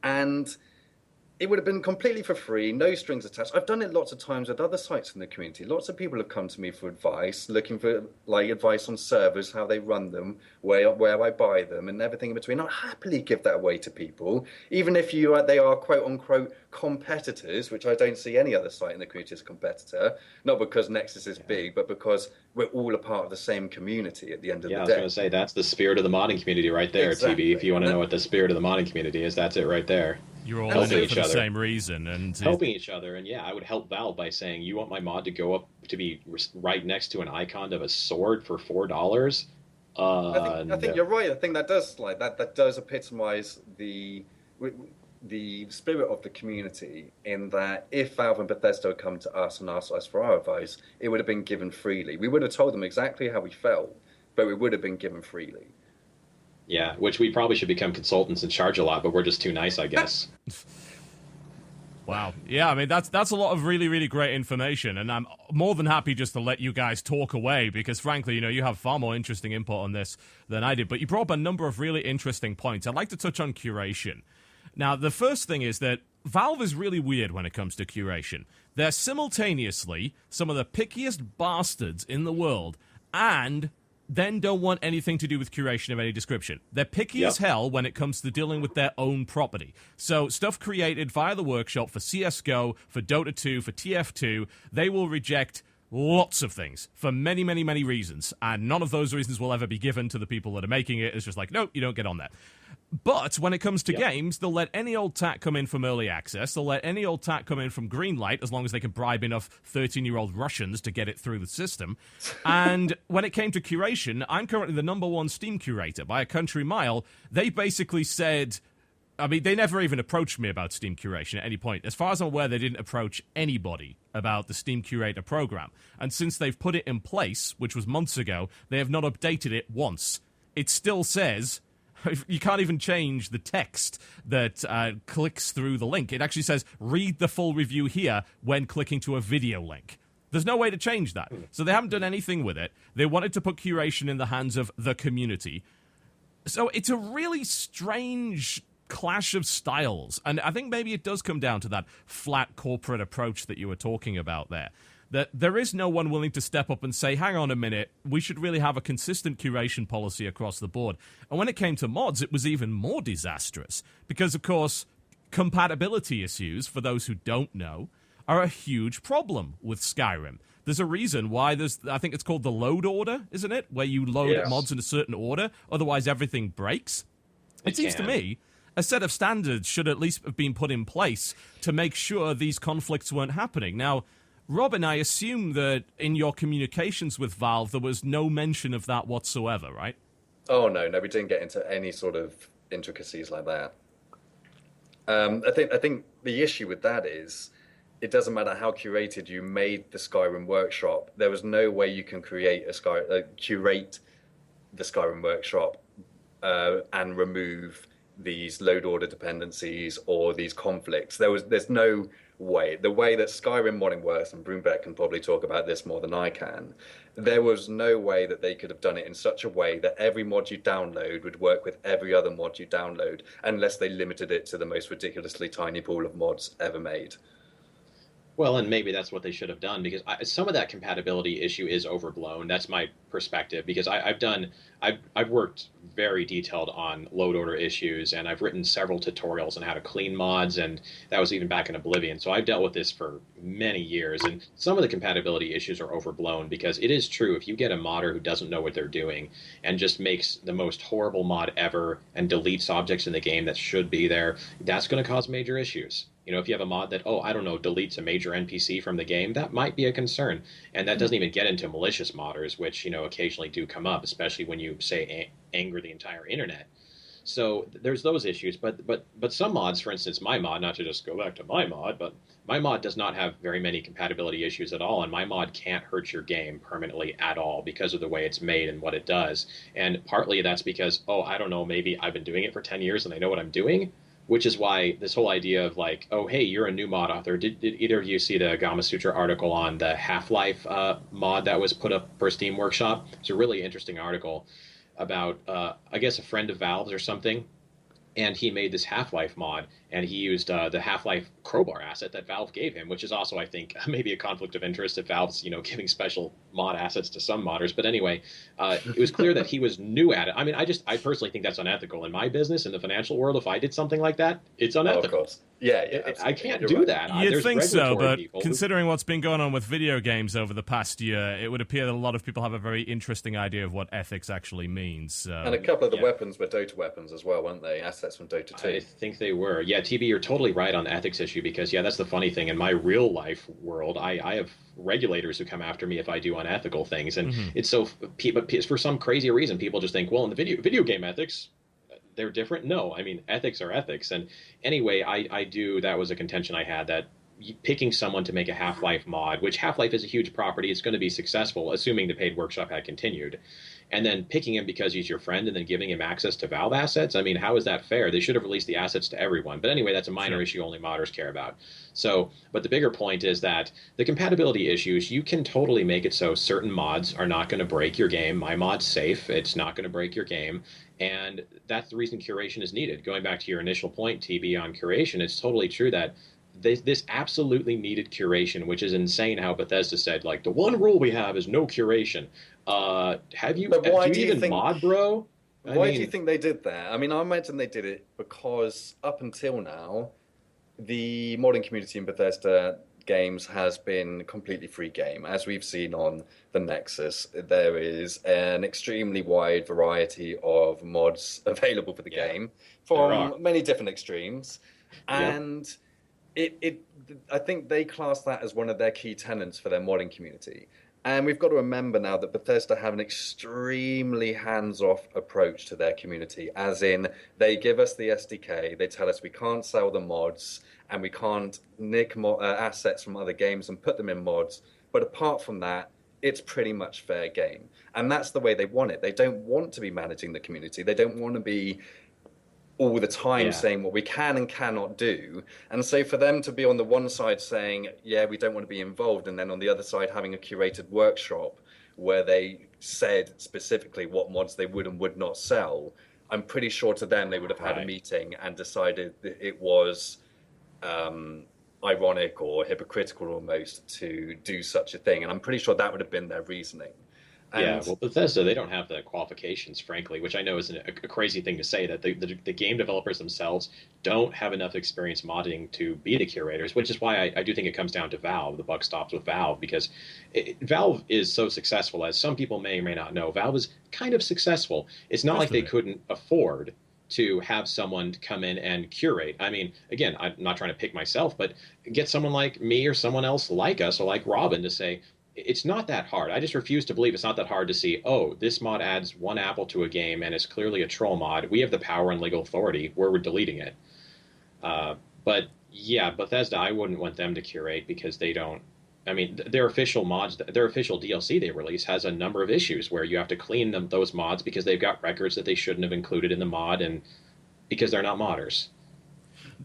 And it would have been completely for free, no strings attached. I've done it lots of times with other sites in the community. Lots of people have come to me for advice, looking for like advice on servers, how they run them, where I buy them, and everything in between. I'll happily give that away to people, even if they are quote unquote competitors, which I don't see any other site in the community as a competitor. Not because Nexus is big, but because we're all a part of the same community at the end of Yeah, I the was day. going to say that's the spirit of the modding community right there, Exactly. TB. If you want to know what the spirit of the modding community is, that's it right there. You're all Helping in it each for the other. same reason, and Helping each other, and yeah, I would help Valve by saying, "You want my mod to go up to be right next to an icon of a sword for $4?" I think No. you're right. I think that does that does epitomize the spirit of the community, in that if Valve and Bethesda had come to us and asked us for our advice, it would have been given freely. We would have told them exactly how we felt, but it would have been given freely. Yeah, which we probably should become consultants and charge a lot, but we're just too nice, I guess. wow. Yeah, I mean, that's a lot of really, really great information, and I'm more than happy just to let you guys talk away, because frankly, you have far more interesting input on this than I did, but you brought up a number of really interesting points. I'd like to touch on curation. Now, the first thing is that Valve is really weird when it comes to curation. They're simultaneously some of the pickiest bastards in the world, and then don't want anything to do with curation of any description. They're picky Yep. as hell when it comes to dealing with their own property. So stuff created via the workshop for CSGO, for Dota 2, for TF2, they will reject lots of things for many, many, many reasons. And none of those reasons will ever be given to the people that are making it. It's just like, no, you don't get on that. But when it comes to games, they'll let any old tack come in from early access. They'll let any old tack come in from Greenlight, as long as they can bribe enough 13-year-old Russians to get it through the system. And when it came to curation, I'm currently the #1 Steam curator by a country mile. They basically said, I mean, they never even approached me about Steam curation at any point. As far as I'm aware, they didn't approach anybody about the Steam Curator program. And since they've put it in place, which was months ago, they have not updated it once. It still says, you can't even change the text that clicks through the link. It actually says, read the full review here when clicking to a video link. There's no way to change that. So they haven't done anything with it. They wanted to put curation in the hands of the community. So it's a really strange clash of styles. And I think maybe it does come down to that flat corporate approach that you were talking about there. That there is no one willing to step up and say, hang on a minute, we should really have a consistent curation policy across the board. And when it came to mods, it was even more disastrous. Because, of course, compatibility issues, for those who don't know, are a huge problem with Skyrim. There's a reason why I think it's called the load order, isn't it? Where you load Yes. mods in a certain order, otherwise everything breaks. It seems to can. me a set of standards should at least have been put in place to make sure these conflicts weren't happening. Now, Robin, I assume that in your communications with Valve, there was no mention of that whatsoever, right? Oh no, we didn't get into any sort of intricacies like that. I think the issue with that is, it doesn't matter how curated you made the Skyrim workshop. There was no way you can curate the Skyrim workshop and remove these load order dependencies or these conflicts. There's no way. The way that Skyrim modding works, and Broombeck can probably talk about this more than I can, there was no way that they could have done it in such a way that every mod you download would work with every other mod you download, unless they limited it to the most ridiculously tiny pool of mods ever made. Well, and maybe that's what they should have done, because some of that compatibility issue is overblown. That's my perspective, because I've worked very detailed on load order issues, and I've written several tutorials on how to clean mods, and that was even back in Oblivion. So I've dealt with this for many years, and some of the compatibility issues are overblown, because it is true, if you get a modder who doesn't know what they're doing and just makes the most horrible mod ever and deletes objects in the game that should be there, that's going to cause major issues. You know, if you have a mod that, oh, I don't know, deletes a major NPC from the game, that might be a concern. And that doesn't even get into malicious modders, which, you know, occasionally do come up, especially when you say anger the entire internet. So there's those issues, but some mods, for instance, my mod, not to just go back to my mod, but my mod does not have very many compatibility issues at all, and my mod can't hurt your game permanently at all because of the way it's made and what it does. And partly that's because, oh, I don't know, maybe I've been doing it for 10 years and I know what I'm doing, which is why this whole idea of like, oh, hey, you're a new mod author. Did either of you see the Gamasutra article on the Half-Life mod that was put up for Steam Workshop? It's a really interesting article about, I guess, a friend of Valve's or something, and he made this Half-Life mod, and he used the Half-Life crowbar asset that Valve gave him, which is also, I think, maybe a conflict of interest if Valve's, you know, giving special mod assets to some modders. But anyway, it was clear that he was new at it. I mean, I personally think that's unethical. In my business, in the financial world, if I did something like that, it's unethical. Oh, of course. Yeah, I can't do that. You'd There's think so, but people considering what's been going on with video games over the past year, it would appear that a lot of people have a very interesting idea of what ethics actually means. And a couple of the weapons were Dota weapons as well, weren't they? Assets from Dota 2. I think they were. Yeah, TB, you're totally right on the ethics issue because, yeah, that's the funny thing. In my real life world, I have regulators who come after me if I do unethical things. And it's so, but for some crazy reason, people just think, well, in the video game ethics, they're different. No, I mean, ethics are ethics. And anyway, that was a contention I had, that picking someone to make a Half-Life mod, which Half-Life is a huge property, it's going to be successful, assuming the paid workshop had continued. And then picking him because he's your friend and then giving him access to Valve assets? I mean, how is that fair? They should have released the assets to everyone. But anyway, that's a minor issue only modders care about. So, but the bigger point is that the compatibility issues, you can totally make it so certain mods are not going to break your game. My mod's safe. It's not going to break your game. And that's the reason curation is needed. Going back to your initial point, TB, on curation, it's totally true that this absolutely needed curation, which is insane how Bethesda said, like, the one rule we have is no curation. Have you, do you even think, mod, bro? Why do you think they did that? I mean, I imagine they did it because up until now, the modding community in Bethesda games has been completely free game. As we've seen on the Nexus, there is an extremely wide variety of mods available for the game from many different extremes. And I think they class that as one of their key tenets for their modding community. And we've got to remember now that Bethesda have an extremely hands-off approach to their community, as in they give us the SDK, they tell us we can't sell the mods, and we can't nick assets from other games and put them in mods. But apart from that, it's pretty much fair game. And that's the way they want it. They don't want to be managing the community. They don't want to be all the time saying what we can and cannot do. And so for them to be on the one side saying, yeah, we don't want to be involved, and then on the other side having a curated workshop where they said specifically what mods they would and would not sell, I'm pretty sure to them they would have had a meeting and decided that it was ironic or hypocritical almost to do such a thing. And I'm pretty sure that would have been their reasoning. Yeah, well, Bethesda, they don't have the qualifications, frankly, which I know is a crazy thing to say, that the game developers themselves don't have enough experience modding to be the curators, which is why I do think it comes down to Valve. The buck stops with Valve, because Valve is so successful, as some people may or may not know. Valve is kind of successful. It's not like they couldn't afford to have someone come in and curate. I mean, again, I'm not trying to pick myself, but get someone like me or someone else like us or like Robin to say, it's not that hard. I just refuse to believe it's not that hard to see, oh, this mod adds one apple to a game and it's clearly a troll mod. We have the power and legal authority where we're deleting it. But yeah, Bethesda, I wouldn't want them to curate because they don't. I mean, their official mods, their official DLC they release has a number of issues where you have to clean those mods because they've got records that they shouldn't have included in the mod, and because they're not modders.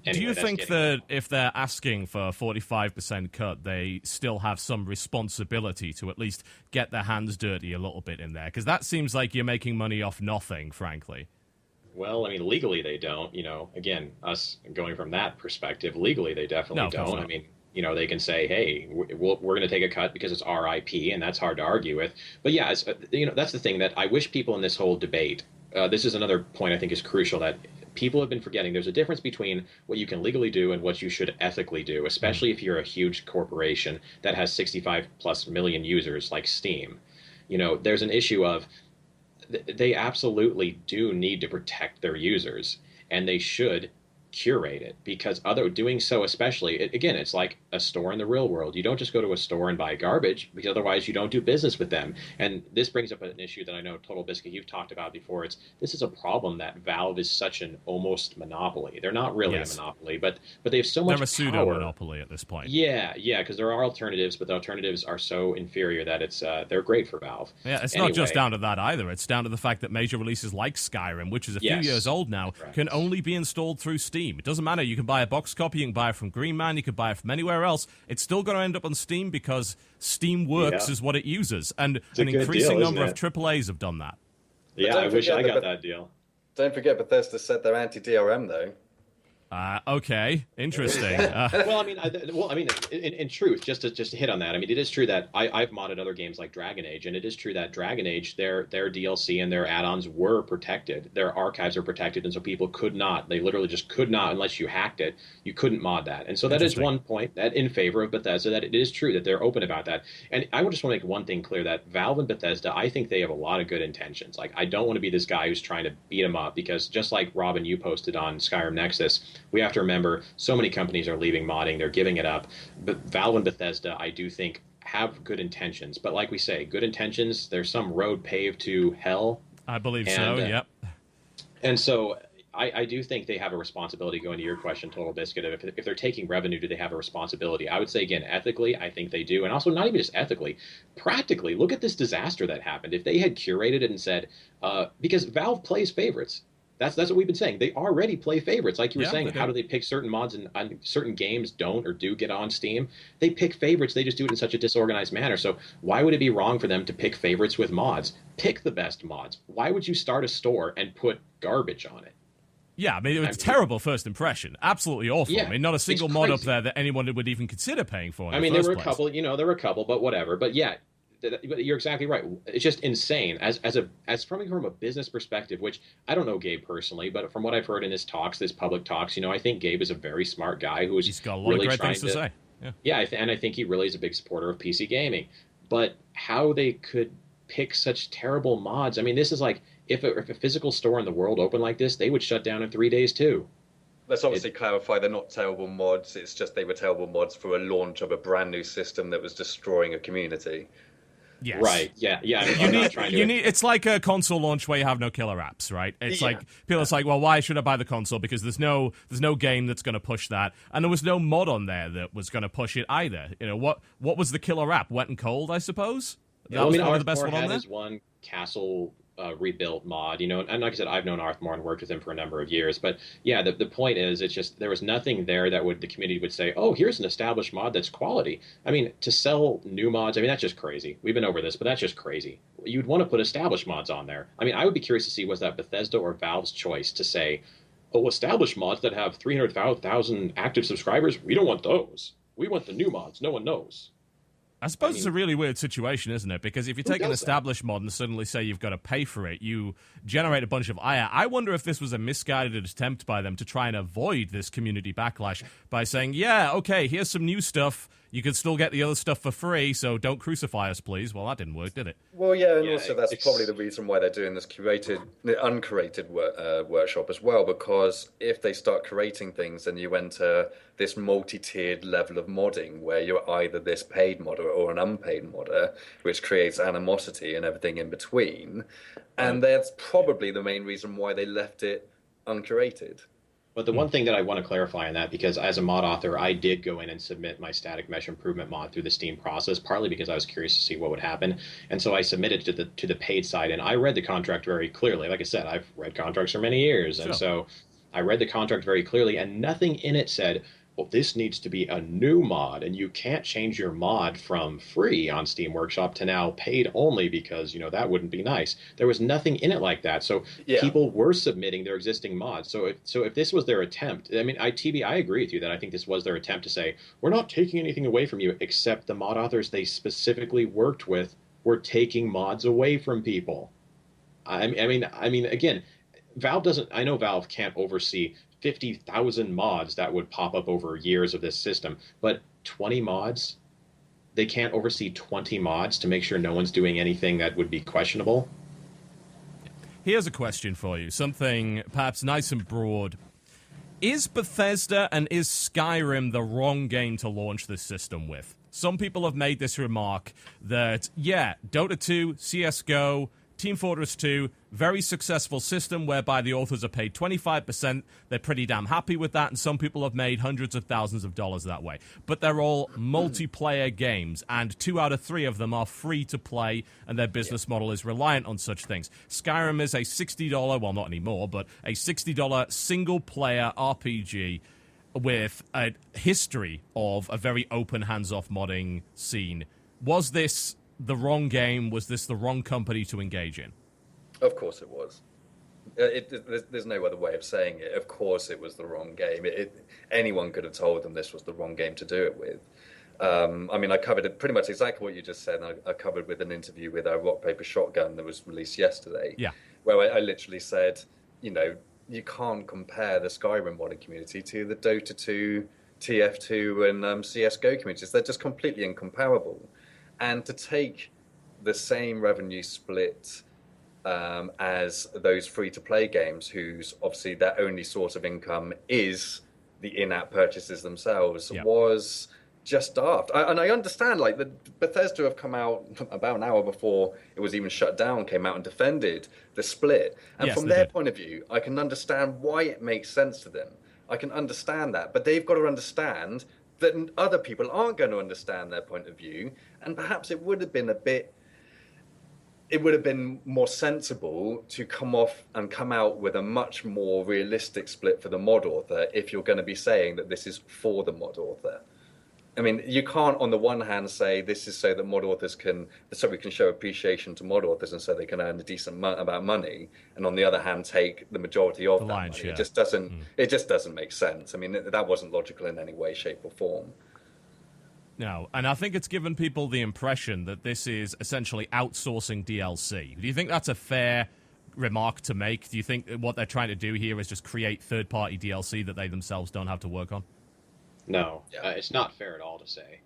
Anyway, do you think that if they're asking for a 45% cut, they still have some responsibility to at least get their hands dirty a little bit in there? Because that seems like you're making money off nothing, frankly. Well, I mean, legally they don't. You know, again, us going from that perspective, legally they definitely don't. I mean, you know, they can say, hey, we're going to take a cut because it's our IP, and that's hard to argue with. But yeah, you know, that's the thing that I wish people in this whole debate, this is another point I think is crucial, that people have been forgetting. There's a difference between what you can legally do and what you should ethically do, especially if you're a huge corporation that has 65 plus million users like Steam. You know, there's an issue of they absolutely do need to protect their users, and they should curate it, because other doing so, especially again, it's like a store in the real world. You don't just go to a store and buy garbage, because otherwise you don't do business with them. And this brings up an issue that I know, Total Biscuit, you've talked about before. This is a problem that Valve is such an almost monopoly. They're not really a monopoly, but they have so much They're a pseudo power. monopoly at this point. Yeah, because there are alternatives, but the alternatives are so inferior that they're great for Valve. Yeah, it's not just down to that either. It's down to the fact that major releases like Skyrim, which is a few years old now, can only be installed through Steam. It doesn't matter. You can buy a box copy, you can buy it from Green Man, you can buy it from anywhere else. It's still going to end up on Steam because Steam Works is what it uses. And an increasing number of AAAs have done that. Yeah, I wish I got that deal. Don't forget Bethesda said they're anti-DRM, though. Okay, interesting. Well, I mean, in truth, just to hit on that, I mean, it is true that I've modded other games like Dragon Age, and it is true that Dragon Age, their DLC and their add-ons were protected. Their archives are protected, and so people could not. They literally just could not, unless you hacked it, you couldn't mod that. And so that is one point that in favor of Bethesda, that it is true that they're open about that. And I just want to make one thing clear, that Valve and Bethesda, I think they have a lot of good intentions. Like, I don't want to be this guy who's trying to beat them up, because just like Robin, you posted on Skyrim Nexus, we have to remember so many companies are leaving modding, they're giving it up. But Valve and Bethesda, I do think, have good intentions. But like we say, good intentions, there's some road paved to hell. I believe so, yep. And so I do think they have a responsibility, going to your question, Total Biscuit, of if they're taking revenue, do they have a responsibility? I would say, again, ethically, I think they do. And also, not even just ethically, practically, look at this disaster that happened. If they had curated it and said, because Valve plays favorites. That's what we've been saying. They already play favorites. Like you were saying, how do they pick certain mods and certain games don't or do get on Steam? They pick favorites. They just do it in such a disorganized manner. So why would it be wrong for them to pick favorites with mods? Pick the best mods. Why would you start a store and put garbage on it? Yeah, I mean, it was terrible first impression. Absolutely awful. Yeah, I mean, not a single mod up there that anyone would even consider paying for. There were a couple, there were a couple, but whatever. But yeah, you're exactly right. It's just insane. As from a business perspective, which I don't know Gabe personally, but from what I've heard in his public talks, I think Gabe is a very smart guy who is he's got a lot really of great things to say. And I think he really is a big supporter of PC gaming. But how they could pick such terrible mods? I mean, this is like if a physical store in the world opened like this, they would shut down in 3 days too. Let's obviously clarify, they're not terrible mods. It's just they were terrible mods for a launch of a brand new system that was destroying a community. Yes. Right. Yeah. It's like a console launch where you have no killer apps, right? It's like people. It's like, well, why should I buy the console? Because there's no game that's going to push that, and there was no mod on there that was going to push it either. What was the killer app? Wet and Cold, I suppose. That was probably the best one on there. His one castle rebuilt mod, and like I said, I've known Arthmore and worked with him for a number of years. But yeah, the point is, it's just there was nothing there that the community would say, oh, here's an established mod that's quality. I mean, to sell new mods, I mean, that's just crazy. We've been over this, but that's just crazy. You'd want to put established mods on there. I mean, I would be curious to see, was that Bethesda or Valve's choice to say, oh, established mods that have 300,000 active subscribers, we don't want those. We want the new mods. No one knows. I suppose it's a really weird situation, isn't it? Because if you take an established mod and suddenly say you've got to pay for it, you generate a bunch of ire. I wonder if this was a misguided attempt by them to try and avoid this community backlash by saying, yeah, okay, here's some new stuff. You can still get the other stuff for free, so don't crucify us, please. Well, that didn't work, did it? Well, yeah, and also that's probably the reason why they're doing this uncurated workshop as well, because if they start curating things, then you enter this multi-tiered level of modding where you're either this paid modder or an unpaid modder, which creates animosity and everything in between. And that's probably the main reason why they left it uncurated. But the one thing that I want to clarify on that, because as a mod author, I did go in and submit my static mesh improvement mod through the Steam process, partly because I was curious to see what would happen. And so I submitted to the paid side, and I read the contract very clearly. Like I said, I've read contracts for many years. And so I read the contract very clearly, and nothing in it said, well, this needs to be a new mod, and you can't change your mod from free on Steam Workshop to now paid only, because, that wouldn't be nice. There was nothing in it like that. So people were submitting their existing mods. So if this was their attempt, I mean, I agree with you that I think this was their attempt to say, we're not taking anything away from you, except the mod authors they specifically worked with were taking mods away from people. I mean, again, I know Valve can't oversee 50,000 mods that would pop up over years of this system, but 20 mods, they can't oversee 20 mods to make sure no one's doing anything that would be questionable. Here's a question for you, something perhaps nice and broad. Is Bethesda and is Skyrim the wrong game to launch this system with? Some people have made this remark that, yeah, Dota 2, CSGO, Team Fortress 2, very successful system whereby the authors are paid 25%. They're pretty damn happy with that, and some people have made hundreds of thousands of dollars that way. But they're all multiplayer games, and 2 out of 3 of them are free to play, and their business model is reliant on such things. Skyrim is a $60, well, not anymore, but a $60 single-player RPG with a history of a very open hands-off modding scene. Was this the wrong game? Was this the wrong company to engage in? Of course it was. There's no other way of saying it. Of course it was the wrong game. Anyone could have told them this was the wrong game to do it with. I mean, I covered it pretty much exactly what you just said. I covered with an interview with Rock Paper Shotgun that was released yesterday. Yeah. Where I literally said, you can't compare the Skyrim modding community to the Dota 2, TF2, and CSGO communities. They're just completely incomparable. And to take the same revenue split as those free-to-play games, whose obviously their only source of income is the in-app purchases themselves, was just daft. And I understand, like, the Bethesda have come out about an hour before it was even shut down, came out and defended the split. And from their point of view, I can understand why it makes sense to them. I can understand that. But they've got to understand that other people aren't going to understand their point of view, and perhaps it would have been more sensible to come out with a much more realistic split for the mod author if you're going to be saying that this is for the mod author. I mean, you can't on the one hand say this is so that mod authors so we can show appreciation to mod authors and so they can earn a decent amount of money, and on the other hand take the majority of that money. It just doesn't make sense. I mean, that wasn't logical in any way, shape, or form. No, and I think it's given people the impression that this is essentially outsourcing DLC. Do you think that's a fair remark to make? Do you think what they're trying to do here is just create third-party DLC that they themselves don't have to work on? No, it's not fair at all to say.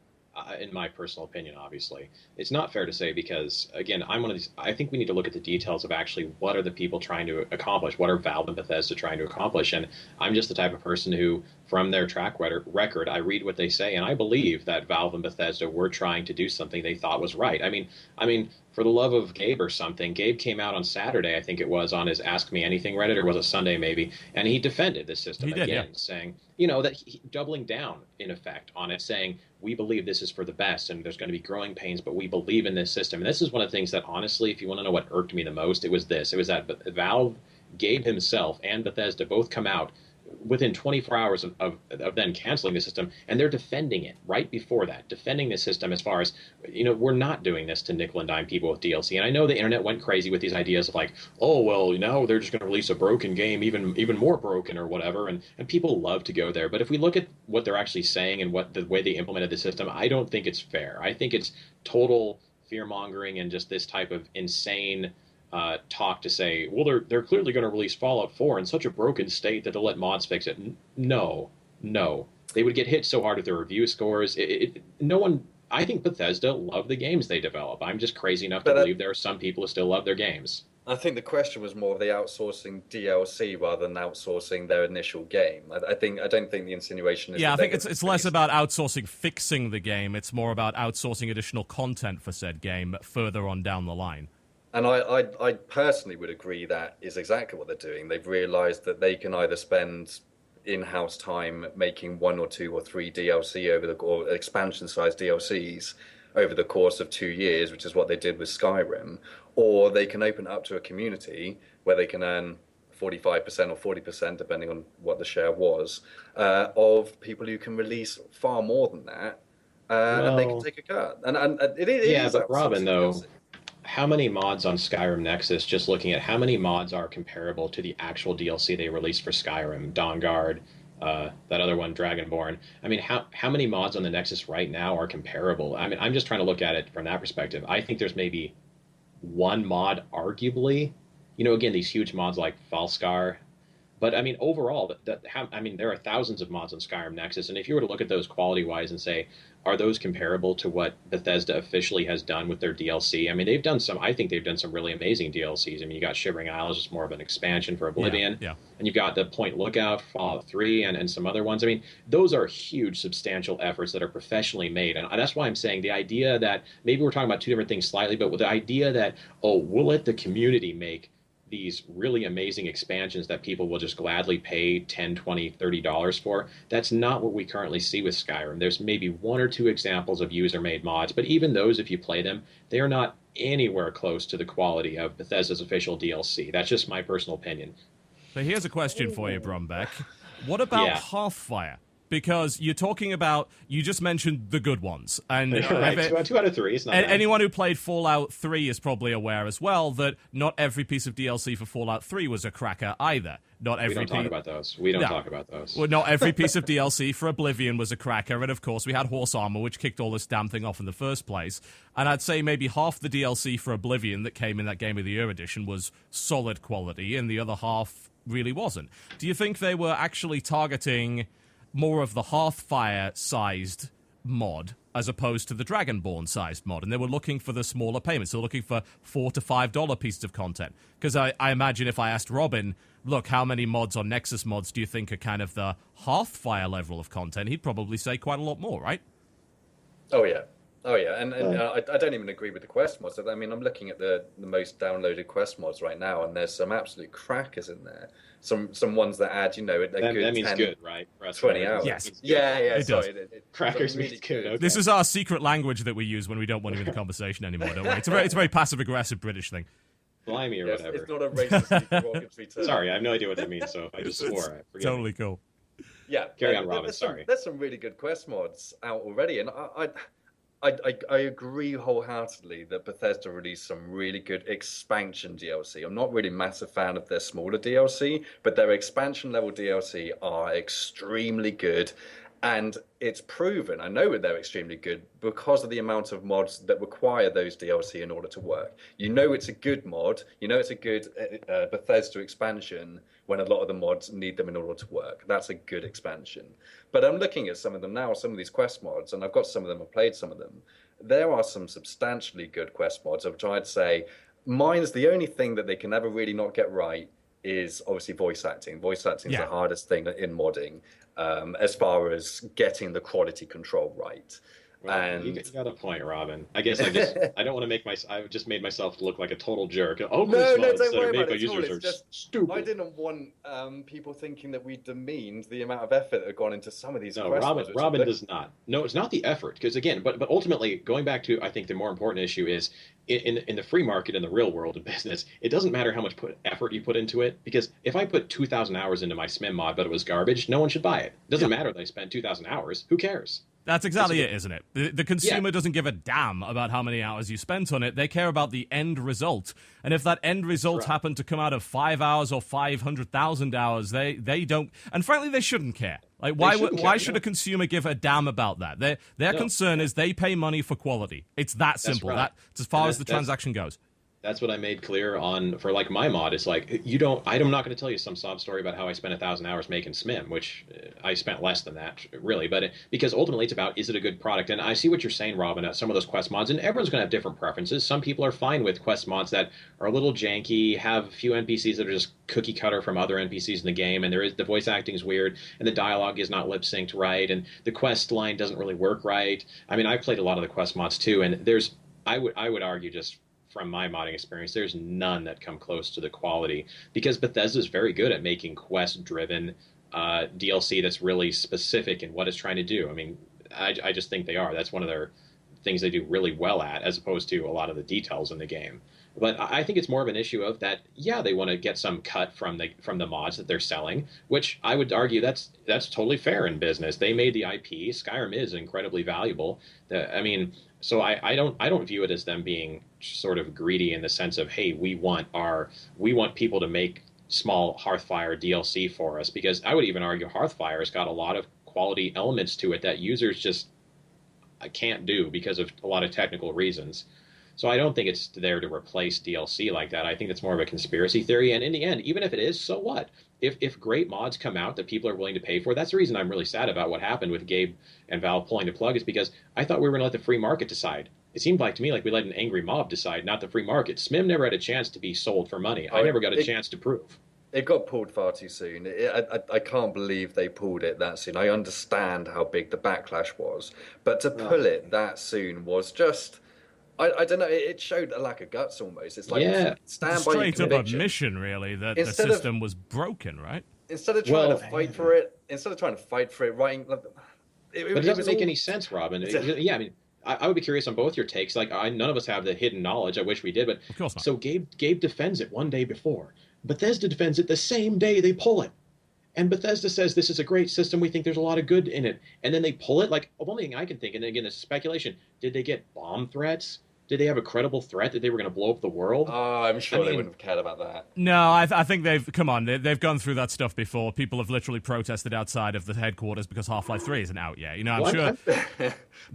In my personal opinion, obviously. It's not fair to say because, again, I'm one of these. I think we need to look at the details of actually what are the people trying to accomplish? What are Valve and Bethesda trying to accomplish? And I'm just the type of person who, from their track record, I read what they say, and I believe that Valve and Bethesda were trying to do something they thought was right. I mean, for the love of Gabe or something, Gabe came out on Saturday, I think it was, on his Ask Me Anything Reddit, or was it Sunday maybe, and he defended the system saying, that doubling down, in effect, on it, saying, we believe this is for the best, and there's going to be growing pains, but we believe in this system. And this is one of the things that, honestly, if you want to know what irked me the most, it was that Valve, Gabe himself, and Bethesda both come out within 24 hours of then canceling the system, and they're defending it right before that, defending the system as far as, we're not doing this to nickel and dime people with DLC. And I know the internet went crazy with these ideas of like, oh, well, now they're just going to release a broken game, even more broken or whatever, and people love to go there. But if we look at what they're actually saying and what the way they implemented the system, I don't think it's fair. I think it's total fear-mongering and just this type of insane talk to say, well, they're clearly going to release Fallout 4 in such a broken state that they'll let mods fix it. No. They would get hit so hard with their review scores. No one. I think Bethesda love the games they develop. I'm just crazy enough to believe there are some people who still love their games. I think the question was more of the outsourcing DLC rather than outsourcing their initial game. I don't think the insinuation is. Yeah, I think it's less about outsourcing fixing the game. It's more about outsourcing additional content for said game further on down the line. And I personally would agree that is exactly what they're doing. They've realized that they can either spend in-house time making 1 or 2 or 3 DLC or expansion-sized DLCs over the course of 2 years, which is what they did with Skyrim, or they can open it up to a community where they can earn 45% or 40%, depending on what the share was, of people who can release far more than that, and they can take a cut. And it is. But Robin, though, how many mods on Skyrim Nexus, just looking at how many mods are comparable to the actual DLC they released for Skyrim, Dawnguard, that other one, Dragonborn? I mean, how many mods on the Nexus right now are comparable? I mean, I'm just trying to look at it from that perspective. I think there's maybe one mod, arguably. Again, these huge mods like Falskar, But I mean, overall, I mean, there are thousands of mods on Skyrim Nexus, and if you were to look at those quality-wise and say, are those comparable to what Bethesda officially has done with their DLC? I mean, they've done some. I think they've done some really amazing DLCs. I mean, you got Shivering Isles, just more of an expansion for Oblivion, Yeah. and you've got the Point Lookout, Fallout 3, and some other ones. I mean, those are huge, substantial efforts that are professionally made, and that's why I'm saying the idea that maybe we're talking about two different things slightly, but with the idea that we'll let the community make these really amazing expansions that people will just gladly pay 10, 20, $30 for. That's not what we currently see with Skyrim. There's maybe one or two examples of user-made mods, but even those, if you play them, they are not anywhere close to the quality of Bethesda's official DLC. That's just my personal opinion. So here's a question for you, Brumbeck. What about Hearthfire? Because you're talking about, you just mentioned the good ones. And right, two out of three. It's not bad. Anyone who played Fallout 3 is probably aware as well that not every piece of DLC for Fallout 3 was a cracker either. Not every We don't talk about those. We don't talk about those. Well, not every piece of DLC for Oblivion was a cracker. And of course, we had Horse Armor, which kicked all this damn thing off in the first place. And I'd say maybe half the DLC for Oblivion that came in that Game of the Year edition was solid quality, and the other half really wasn't. Do you think they were actually targeting more of the Hearthfire-sized mod as opposed to the Dragonborn-sized mod, and they were looking for the smaller payments? They're looking for $4 to $5 pieces of content. Because I imagine if I asked Robin, look, how many mods on Nexus mods do you think are kind of the Hearthfire level of content, he'd probably say quite a lot more, right? Oh, yeah. Oh, yeah. And I don't even agree with the quest mods. I mean, I'm looking at the most downloaded quest mods right now, and there's some absolute crackers in there. Some ones that add, a good that means 10, good, right? 20 hours. Yes. Yeah, It sorry. does. Crackers really means good. Okay. This is our secret language that we use when we don't want to be in the conversation anymore, don't we? It's a very passive-aggressive British thing. Blimey or Yes, whatever. it's not a racist derogatory term. Sorry, I have no idea what that means, so if I just swore, I forget. Totally cool. Yeah. Carry on, Robin, sorry. There's some really good quest mods out already, and I agree wholeheartedly that Bethesda released some really good expansion DLC. I'm not really a massive fan of their smaller DLC, but their expansion level DLC are extremely good. And it's proven, I know they're extremely good because of the amount of mods that require those DLC in order to work. You know it's a good mod, you know it's a good Bethesda expansion when a lot of the mods need them in order to work. That's a good expansion. But I'm looking at some of them now, some of these quest mods, and I've got some of them, I've played some of them. There are some substantially good quest mods. I've tried to say, mine's the only thing that they can never really not get right is obviously voice acting. Voice acting is the hardest thing in modding. As far as getting the quality control right. Well, and you got a point, Robin. I guess I don't want to I've just made myself look like a total jerk. Oh, no, mods don't that are worry made about by it. users are stupid. I didn't want people thinking that we demeaned the amount of effort that had gone into some of these. No, quest mods, Robin does not. No, it's not the effort, because again, but ultimately, going back to, I think the more important issue is in the free market, in the real world of business, it doesn't matter how much effort you put into it, because if I put 2,000 hours into my SMIM mod, but it was garbage, no one should buy it. It doesn't matter that I spent 2,000 hours. Who cares? That's exactly it, isn't it? The consumer doesn't give a damn about how many hours you spent on it. They care about the end result. And if that end result happened to come out of 5 hours or 500,000 hours, they don't. And frankly, they shouldn't care. Like, why should a consumer give a damn about that? Their concern is they pay money for quality. It's that simple. Right. That's as far as the transaction goes. That's what I made clear for like my mod. It's like, I'm not going to tell you some sob story about how I spent 1,000 hours making SMIM, which I spent less than that, really. But because ultimately it's about, is it a good product? And I see what you're saying, Robin, some of those quest mods, and everyone's going to have different preferences. Some people are fine with quest mods that are a little janky, have a few NPCs that are just cookie cutter from other NPCs in the game, and the voice acting is weird, and the dialogue is not lip synced right, and the quest line doesn't really work right. I mean, I've played a lot of the quest mods too, and I would argue, just from my modding experience, there's none that come close to the quality, because Bethesda is very good at making quest-driven DLC that's really specific in what it's trying to do. I mean, I just think they are. That's one of their things they do really well at, as opposed to a lot of the details in the game. But I think it's more of an issue of that, they want to get some cut from the mods that they're selling, which I would argue that's totally fair in business. They made the IP. Skyrim is incredibly valuable. So I don't view it as them being sort of greedy in the sense of, hey, we want people to make small Hearthfire DLC for us, because I would even argue Hearthfire has got a lot of quality elements to it that users just can't do because of a lot of technical reasons. So I don't think it's there to replace DLC like that. I think it's more of a conspiracy theory. And in the end, even if it is, so what? If great mods come out that people are willing to pay for, that's the reason I'm really sad about what happened with Gabe and Valve pulling the plug, is because I thought we were going to let the free market decide. It seemed like to me like we let an angry mob decide, not the free market. SMIM never had a chance to be sold for money. I never got a chance to prove. It got pulled far too soon. I can't believe they pulled it that soon. I understand how big the backlash was, but to pull it that soon was just, I don't know, it showed a lack of guts almost. It's like, stand by your Straight up conviction. admission, really, that the Instead system was broken, right? Instead of trying to fight for it, writing, But it doesn't make any sense, Robin. Yeah, I mean, I would be curious on both your takes. Like, none of us have the hidden knowledge. I wish we did, but of course not. So Gabe defends it one day before. Bethesda defends it the same day they pull it. And Bethesda says this is a great system. We think there's a lot of good in it. And then they pull it. Like, the only thing I can think, and again, this is speculation, did they get bomb threats? Did they have a credible threat that they were going to blow up the world? Oh, I'm sure they wouldn't have cared about that. No, I think they've gone through that stuff before. People have literally protested outside of the headquarters because Half-Life 3 isn't out yet. You know, I'm sure.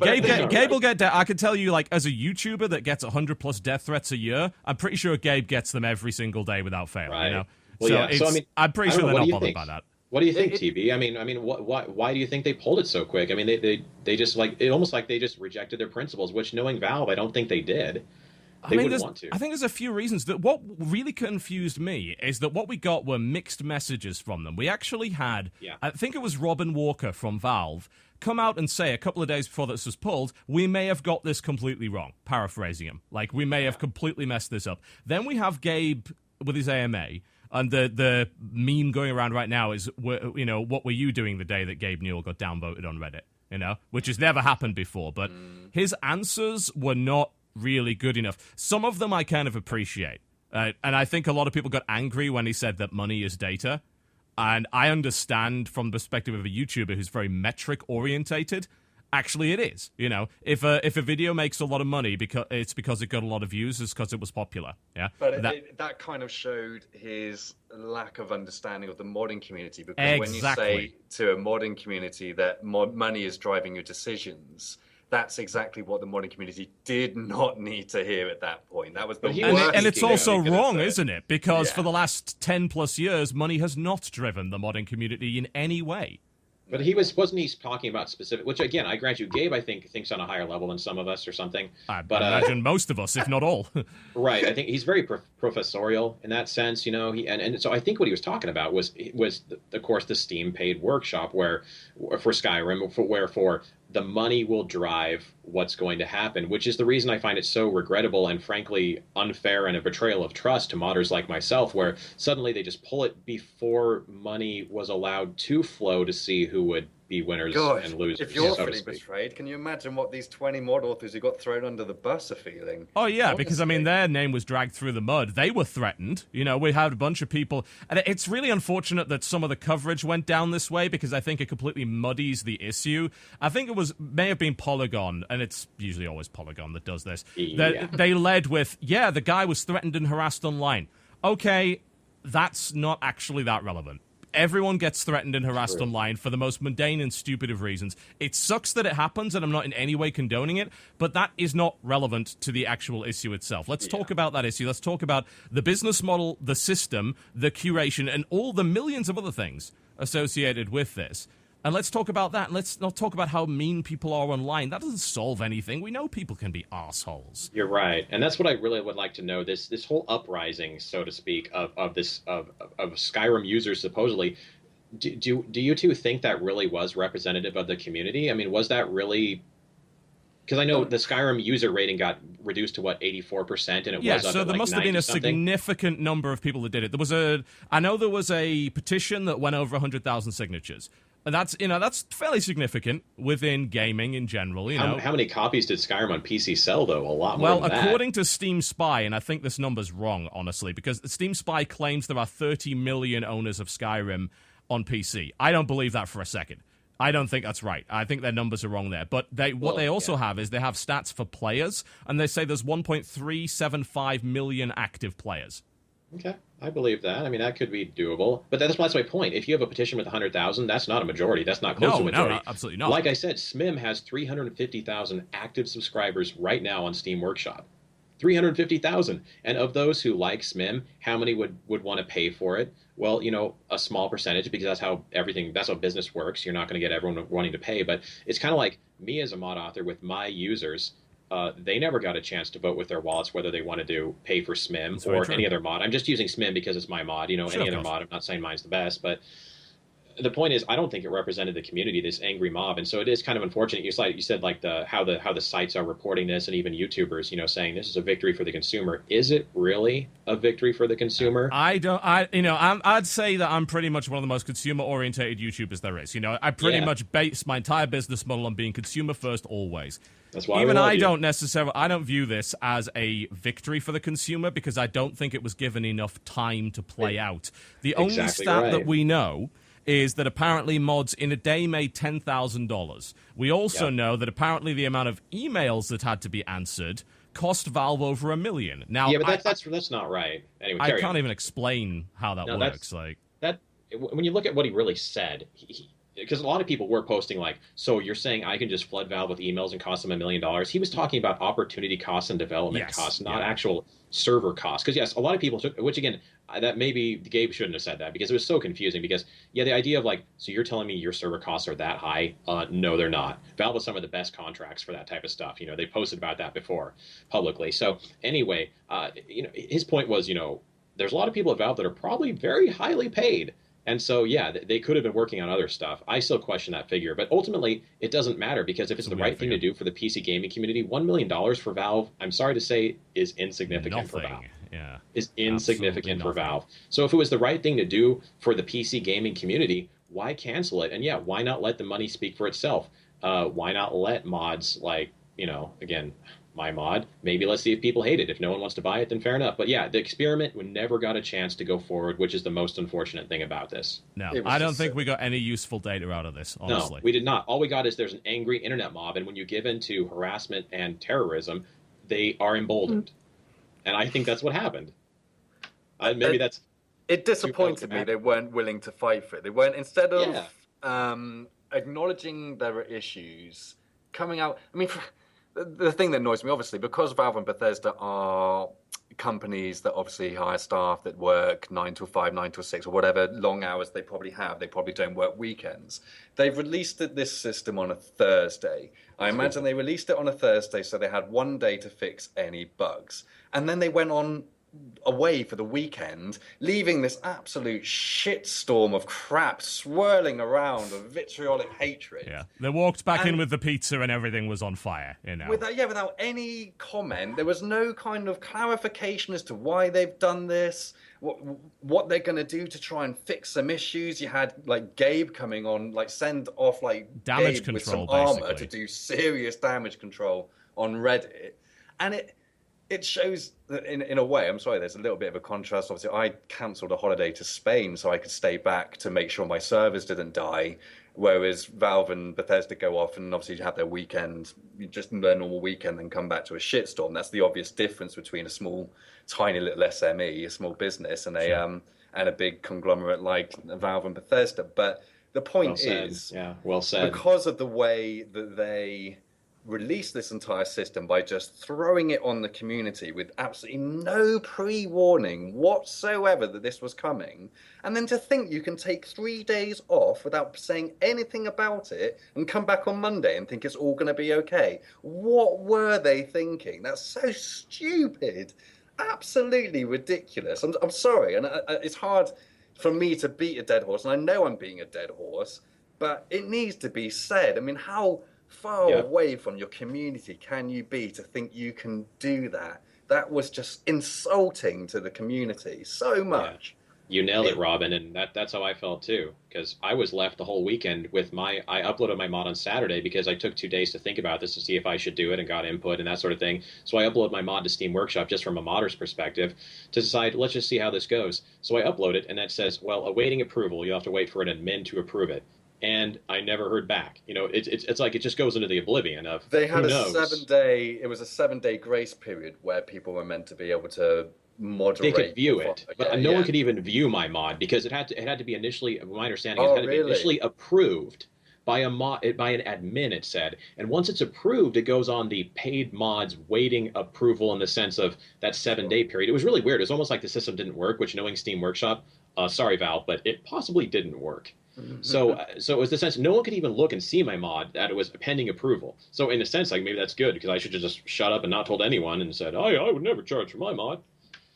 Gabe will get I can tell you, like, as a YouTuber that gets 100+ death threats a year, I'm pretty sure Gabe gets them every single day without fail. Right. You know? Well, so I mean, I'm pretty sure they're not bothered by that. What do you think, TV? I mean, why do you think they pulled it so quick? I mean, they just almost like they just rejected their principles, which, knowing Valve, I don't think they did. They wouldn't want to. I think there's a few reasons. That what really confused me is that what we got were mixed messages from them. We actually had, I think it was Robin Walker from Valve, come out and say a couple of days before this was pulled, we may have got this completely wrong, paraphrasing him. Like, we may have completely messed this up. Then we have Gabe with his AMA, and the meme going around right now is, you know, what were you doing the day that Gabe Newell got downvoted on Reddit? You know, which has never happened before. But his answers were not really good enough. Some of them I kind of appreciate. And I think a lot of people got angry when he said that money is data. And I understand from the perspective of a YouTuber who's very metric orientated. Actually, it is. You know, if a video makes a lot of money because it got a lot of views, it's because it was popular. Yeah, but that kind of showed his lack of understanding of the modding community. Because when you say to a modding community that money is driving your decisions, that's exactly what the modding community did not need to hear at that point. That was the worst. And it's also wrong, isn't it? Because for the last 10+ years, money has not driven the modding community in any way. But wasn't he talking about specific? Which, again, I grant you, Gabe, I think, thinks on a higher level than some of us or something. I imagine most of us, if not all. Right. I think he's very professorial in that sense, you know. And so I think what he was talking about was of course, the Steam paid workshop for Skyrim, where the money will drive what's going to happen, which is the reason I find it so regrettable and frankly unfair and a betrayal of trust to modders like myself, where suddenly they just pull it before money was allowed to flow to see who would be winners and losers. If you're feeling betrayed, can you imagine what these 20 mod authors who got thrown under the bus are feeling? Oh, yeah, honestly. Because, I mean, their name was dragged through the mud. They were threatened. You know, we had a bunch of people. And it's really unfortunate that some of the coverage went down this way because I think it completely muddies the issue. I think it may have been Polygon, and it's usually always Polygon that does this. Yeah. They led with, the guy was threatened and harassed online. Okay, that's not actually that relevant. Everyone gets threatened and harassed online for the most mundane and stupid of reasons. It sucks that it happens, and I'm not in any way condoning it, but that is not relevant to the actual issue itself. Let's talk about that issue. Let's talk about the business model, the system, the curation, and all the millions of other things associated with this. And let's talk about that. Let's not talk about how mean people are online. That doesn't solve anything. We know people can be assholes. You're right, and that's what I really would like to know. This whole uprising, so to speak, of Skyrim users supposedly. Do you two think that really was representative of the community? I mean, was that really? Because I know the Skyrim user rating got reduced to 84%, and it was so there must have been a significant number of people that did it. I know there was a petition that went over 100,000 signatures. And that's fairly significant within gaming in general. How many copies did Skyrim on PC sell, though? A lot more than that. Well, according to Steam Spy, and I think this number's wrong, honestly, because Steam Spy claims there are 30 million owners of Skyrim on PC. I don't believe that for a second. I don't think that's right. I think their numbers are wrong there. But what they also have is they have stats for players, and they say there's 1.375 million active players. Okay, I believe that. I mean, that could be doable. But that's my point. If you have a petition with 100,000, that's not a majority. That's not close to a majority. No, absolutely not. Like I said, SMIM has 350,000 active subscribers right now on Steam Workshop. 350,000. And of those who like SMIM, how many would want to pay for it? Well, a small percentage, because that's how business works. You're not going to get everyone wanting to pay, but it's kind of like me as a mod author with my users. They never got a chance to vote with their wallets whether they wanted to pay for SMIM or any other mod. I'm just using SMIM because it's my mod. Any other mod, I'm not saying mine's the best, but the point is, I don't think it represented the community, this angry mob, and so it is kind of unfortunate. You said like how the sites are reporting this, and even YouTubers, saying this is a victory for the consumer. Is it really a victory for the consumer? I'd say that I'm pretty much one of the most consumer-orientated YouTubers there is. I pretty much base my entire business model on being consumer first always. That's why even I don't view this as a victory for the consumer because I don't think it was given enough time to play out. The only stat that we know is that apparently mods in a day made $10,000. We also know that apparently the amount of emails that had to be answered cost Valve over $1 million. Now, but that's not right. Anyway, I can't even explain how that works. When you look at what he really said, because a lot of people were posting like, so you're saying I can just flood Valve with emails and cost them $1 million? He was talking about opportunity costs and development costs, not actual server costs. Because yes, a lot of people took, which again, that maybe Gabe shouldn't have said that because it was so confusing. Because the idea of like, so you're telling me your server costs are that high? No, they're not. Valve has some of the best contracts for that type of stuff. They posted about that before publicly. So anyway, his point was, there's a lot of people at Valve that are probably very highly paid. And so, they could have been working on other stuff. I still question that figure. But ultimately, it doesn't matter because if it's the right thing to do for the PC gaming community, $1 million for Valve, I'm sorry to say, is insignificant for Valve. Yeah. Is insignificant for Valve. So if it was the right thing to do for the PC gaming community, why cancel it? And why not let the money speak for itself? Why not let mods like, again, my mod, maybe let's see if people hate it. If no one wants to buy it, then fair enough. But the experiment never got a chance to go forward, which is the most unfortunate thing about this. No, I don't think we got any useful data out of this, honestly. No, we did not. All we got is there's an angry internet mob, and when you give in to harassment and terrorism, they are emboldened. And I think that's what happened. Maybe that's... It disappointed me they weren't willing to fight for it. They weren't, instead of acknowledging their issues, coming out... I mean... The thing that annoys me, obviously, because Valve and Bethesda are companies that obviously hire staff that work 9 to 5, 9 to 6, or whatever long hours they probably have. They probably don't work weekends. They've released this system on a Thursday. I imagine they released it on a Thursday, so they had one day to fix any bugs. And then they went on away for the weekend, leaving this absolute shitstorm of crap swirling around of vitriolic hatred. Yeah, they walked back in with the pizza and everything was on fire. Without any comment. There was no kind of clarification as to why they've done this, what they're going to do to try and fix some issues. You had like Gabe coming on, like send off like damage Gabe control with some armor to do serious damage control on Reddit, and it shows that in a way, I'm sorry, there's a little bit of a contrast. Obviously, I cancelled a holiday to Spain so I could stay back to make sure my servers didn't die, whereas Valve and Bethesda go off and obviously have their weekend, just their normal weekend, and come back to a shitstorm. That's the obvious difference between a small, tiny little SME, a small business, and a big conglomerate like Valve and Bethesda. But the point is, well said. Because of the way that they release this entire system by just throwing it on the community with absolutely no pre-warning whatsoever that this was coming, and then to think you can take 3 days off without saying anything about it and come back on Monday and think it's all going to be okay. What were they thinking? That's so stupid. Absolutely ridiculous. I'm sorry, and it's hard for me to beat a dead horse, and I know I'm being a dead horse, but it needs to be said. I mean, how far away from your community can you be to think you can do that? That was just insulting to the community so much. You nailed it, Robin, and that's how I felt too, because I was left the whole weekend with I uploaded my mod on Saturday because I took 2 days to think about this to see if I should do it and got input and that sort of thing. So I uploaded my mod to Steam Workshop just from a modder's perspective to decide, let's just see how this goes. So I upload it, and that says, well, awaiting approval. You'll have to wait for an admin to approve it. And I never heard back. It's like it just goes into the oblivion of they had who knows. It was a 7-day grace period where people were meant to be able to moderate. They could view it, but no one could even view my mod because it had to be initially, my understanding, it had to be initially approved by by an admin, it said. And once it's approved, it goes on the paid mods waiting approval in the sense of that 7-day period. It was really weird. It was almost like the system didn't work, which knowing Steam Workshop, sorry, Valve, but it possibly didn't work. So it was the sense no one could even look and see my mod that it was pending approval. So in a sense, like maybe that's good because I should have just shut up and not told anyone and said, oh, yeah, I would never charge for my mod.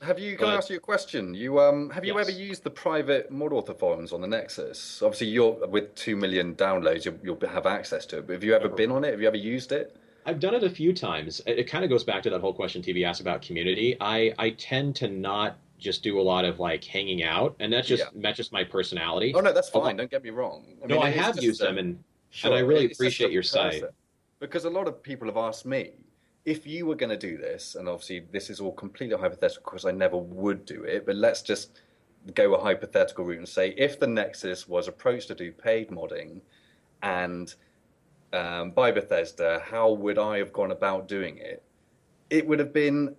Can I ask you a question? You have you Yes. ever used the private mod author forums on the Nexus? Obviously, you're with 2 million downloads, you'll have access to it. But have you ever been on it? Have you ever used it? I've done it a few times. It kind of goes back to that whole question TV asked about community. I tend to not just do a lot of like hanging out, and that's just my personality. Oh no, that's Although- fine. Don't get me wrong. No, I it's have just used a- them, and Sure, I really it's just appreciate a your site. person. Because a lot of people have asked me if you were going to do this, and obviously this is all completely hypothetical because I never would do it, but let's just go a hypothetical route and say if the Nexus was approached to do paid modding and by Bethesda, how would I have gone about doing it? It would have been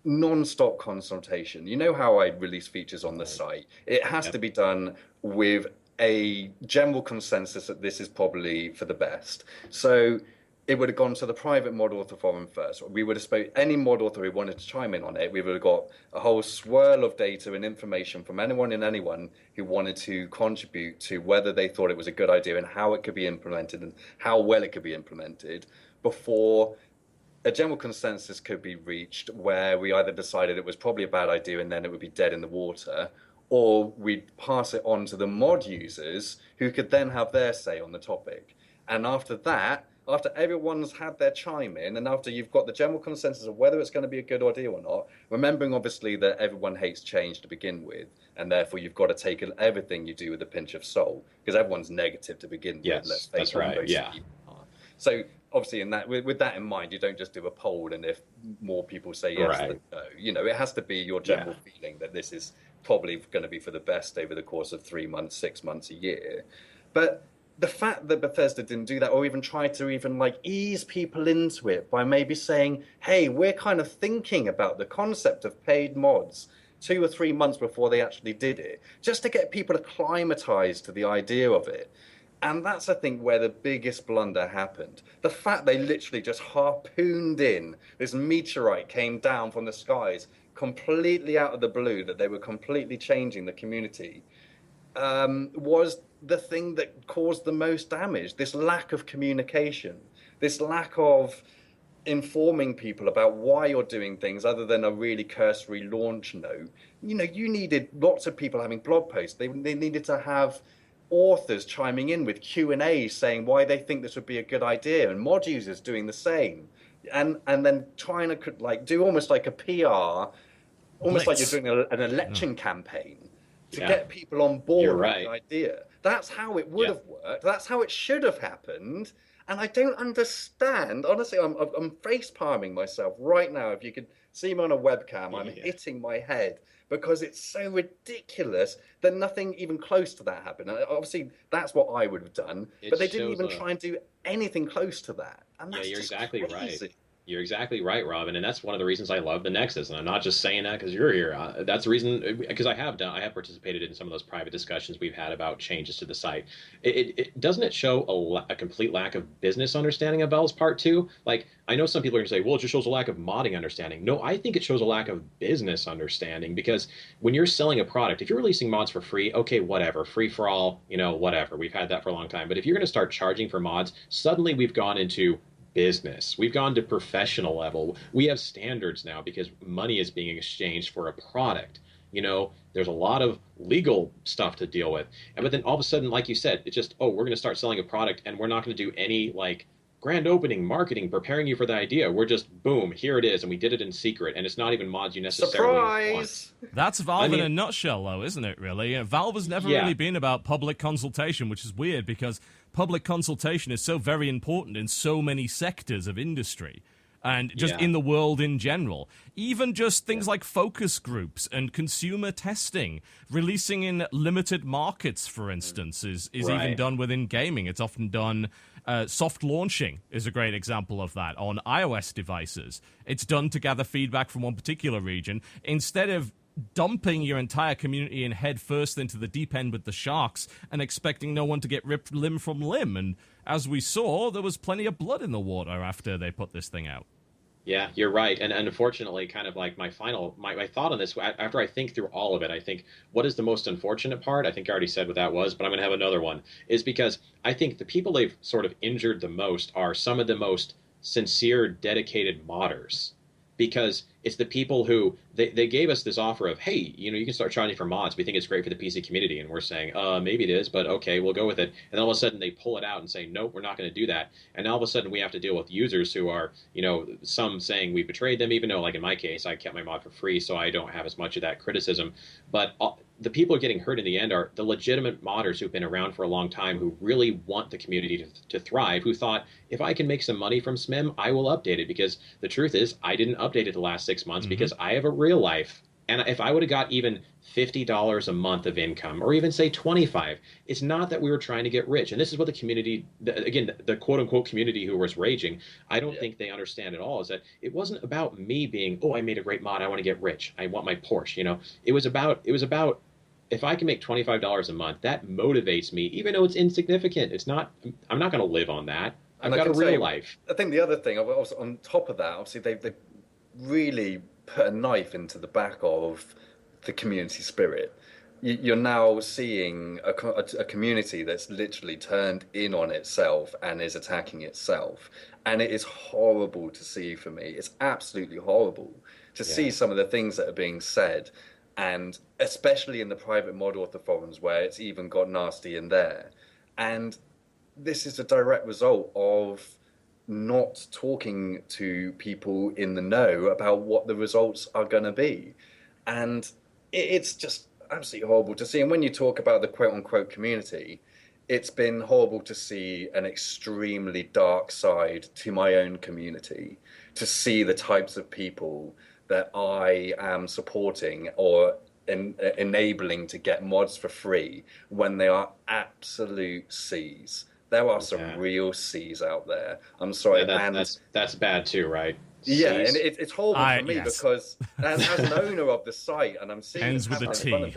non-stop consultation. You know how I release features on the site? It has to be done with a general consensus that this is probably for the best. So it would have gone to the private mod author forum first. We would have spoke any mod author who wanted to chime in on it. We would have got a whole swirl of data and information from anyone who wanted to contribute to whether they thought it was a good idea and how it could be implemented and how well it could be implemented before a general consensus could be reached where we either decided it was probably a bad idea and then it would be dead in the water, or we'd pass it on to the mod users who could then have their say on the topic. And after that, after everyone's had their chime in, and after you've got the general consensus of whether it's going to be a good idea or not, remembering obviously that everyone hates change to begin with, and therefore you've got to take everything you do with a pinch of salt, because everyone's negative to begin Yes, with. Let's face that's it, right, most yeah. people are. So obviously, with that in mind, you don't just do a poll, and if more people say yes, Right. then no. You know, it has to be your general feeling that this is probably going to be for the best over the course of 3 months, 6 months, a year. But the fact that Bethesda didn't do that, or even try to even like ease people into it by maybe saying, hey, we're kind of thinking about the concept of paid mods 2 or 3 months before they actually did it, just to get people acclimatized to the idea of it. And that's, I think, where the biggest blunder happened. The fact they literally just harpooned in this meteorite came down from the skies completely out of the blue, that they were completely changing the community, was the thing that caused the most damage. This lack of communication, this lack of informing people about why you're doing things other than a really cursory launch note. You know, you needed lots of people having blog posts. They needed to have authors chiming in with Q&A saying why they think this would be a good idea, and mod users doing the same, and then trying to like do almost like a PR, almost like you're doing an election campaign to get people on board with the idea. That's how it would have worked. That's how it should have happened. And I don't understand. Honestly, I'm face palming myself right now. If you could see me on a webcam, I'm hitting my head because it's so ridiculous that nothing even close to that happened. And obviously, that's what I would have done. But they didn't even try and do anything close to that. And that's you're just exactly crazy. right. You're exactly right, Robin, and that's one of the reasons I love the Nexus. And I'm not just saying that because you're here. That's the reason, because I have participated in some of those private discussions we've had about changes to the site. Doesn't it show a complete lack of business understanding of Valve's part too? Like, I know some people are going to say, well, it just shows a lack of modding understanding. No, I think it shows a lack of business understanding, because when you're selling a product, if you're releasing mods for free, okay, whatever, free for all, whatever. We've had that for a long time. But if you're going to start charging for mods, suddenly we've gone into business. We've gone to professional level. We have standards now because money is being exchanged for a product. There's a lot of legal stuff to deal with. But then all of a sudden, like you said, it's just, we're going to start selling a product and we're not going to do any like grand opening, marketing, preparing you for the idea. We're just, boom, here it is. And we did it in secret. And it's not even mods you necessarily want. That's Valve in a nutshell, though, isn't it, really? Valve has never really been about public consultation, which is weird because public consultation is so very important in so many sectors of industry and just in the world in general. Even just things like focus groups and consumer testing, releasing in limited markets, for instance, is even done within gaming. It's often done. Soft launching is a great example of that on iOS devices. It's done to gather feedback from one particular region instead of dumping your entire community in head first into the deep end with the sharks and expecting no one to get ripped limb from limb. And as we saw, there was plenty of blood in the water after they put this thing out. Yeah, you're right. And unfortunately, kind of like my thought on this, after I think through all of it, I think what is the most unfortunate part? I think I already said what that was, but I'm going to have another one, is because I think the people they've sort of injured the most are some of the most sincere, dedicated modders. Because it's the people who they gave us this offer of, hey, you can start charging for mods. We think it's great for the PC community. And we're saying, maybe it is, but okay, we'll go with it. And all of a sudden they pull it out and say, nope, we're not going to do that. And now all of a sudden we have to deal with users who are, some saying we betrayed them, even though, like in my case, I kept my mod for free, so I don't have as much of that criticism. But the people who are getting hurt in the end are the legitimate modders who've been around for a long time, who really want the community to thrive, who thought, if I can make some money from SMIM, I will update it. Because the truth is, I didn't update it the last 6 months because I have a real life. And if I would have got even $50 a month of income, or even say 25, it's not that we were trying to get rich. And this is what the community, again, the quote unquote community who was raging, I don't think they understand at all, is that it wasn't about me being, I made a great mod, I want to get rich, I want my Porsche. It was about if I can make $25 a month, that motivates me, even though it's insignificant. I'm not going to live on that. I've got a real life. I think the other thing, on top of that, obviously they really put a knife into the back of the community spirit. You're now seeing a community that's literally turned in on itself and is attacking itself. And it is horrible to see for me. It's absolutely horrible to see some of the things that are being said. And especially in the private mod author forums where it's even got nasty in there. And this is a direct result of not talking to people in the know about what the results are going to be. And it's just absolutely horrible to see. And when you talk about the quote-unquote community, it's been horrible to see an extremely dark side to my own community, to see the types of people that I am supporting or enabling to get mods for free when they are absolute C's. There are some real C's out there. I'm sorry. Yeah, that's bad too, right? Yeah, and it's horrible for me because as an owner of the site, and I'm seeing ends with a T.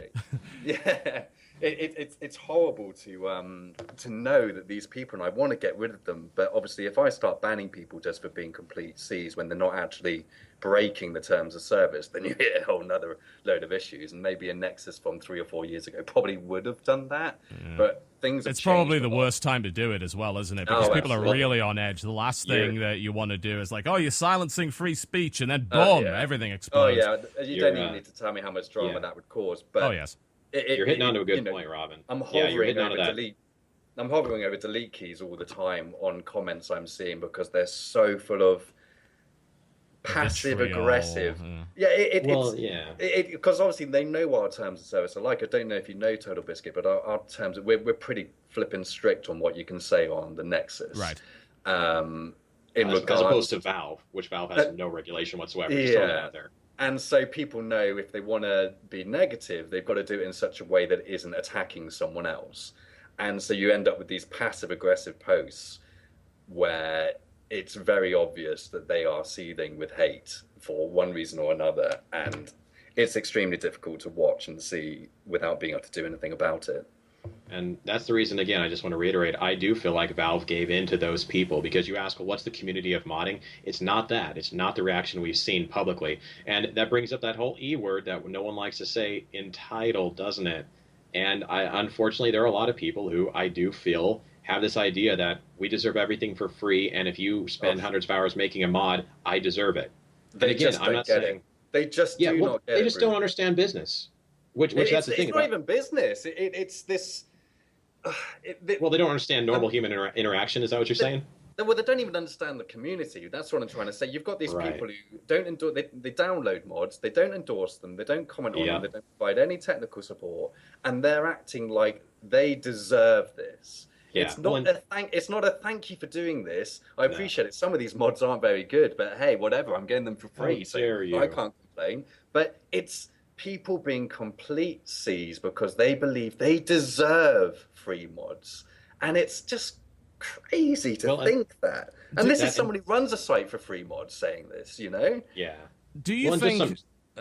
Yeah, it's horrible to know that these people, and I want to get rid of them, but obviously if I start banning people just for being complete C's when they're not actually breaking the terms of service, then you hit a whole nother load of issues. And maybe a Nexus from 3 or 4 years ago probably would have done that, but things have It's probably the worst time to do it as well, isn't it? Because people are really on edge. The last thing that you want to do is like, you're silencing free speech, and then boom, everything explodes. You don't even need to tell me how much drama that would cause. But yes. You're hitting onto a good point, Robin. I'm hovering over delete keys all the time on comments I'm seeing because they're so full of passive aggressive. Because obviously they know what our terms of service are like. I don't know if you know Total Biscuit, but our terms, we're pretty flipping strict on what you can say on the Nexus, right? As opposed to Valve, which Valve has no regulation whatsoever. Just throwing that out there. And so people know if they want to be negative, they've got to do it in such a way that it isn't attacking someone else. And so you end up with these passive aggressive posts where it's very obvious that they are seething with hate for one reason or another. And it's extremely difficult to watch and see without being able to do anything about it. And that's the reason, again, I just want to reiterate, I do feel like Valve gave in to those people, because you ask, well, what's the community of modding? It's not that. It's not the reaction we've seen publicly. And that brings up that whole E word that no one likes to say, entitled, doesn't it? And unfortunately, there are a lot of people who I do feel have this idea that we deserve everything for free, and if you spend hundreds of hours making a mod, I deserve it. They just don't get it. They just do not get it. They just don't understand business. Which that's the thing. It's not even business. It's this. Well, they don't understand normal human interaction. Is that what you're saying? Well, they don't even understand the community. That's what I'm trying to say. You've got these people who don't endorse. They download mods. They don't endorse them. They don't comment on them. They don't provide any technical support, and they're acting like they deserve this. Yeah. It's not a thank you for doing this. I appreciate it. Some of these mods aren't very good, but hey, whatever. I'm getting them for free, so I can't complain. But it's people being complete C's because they believe they deserve free mods, and it's just crazy to think that. And this is someone who runs a site for free mods saying this, Yeah. Do you think?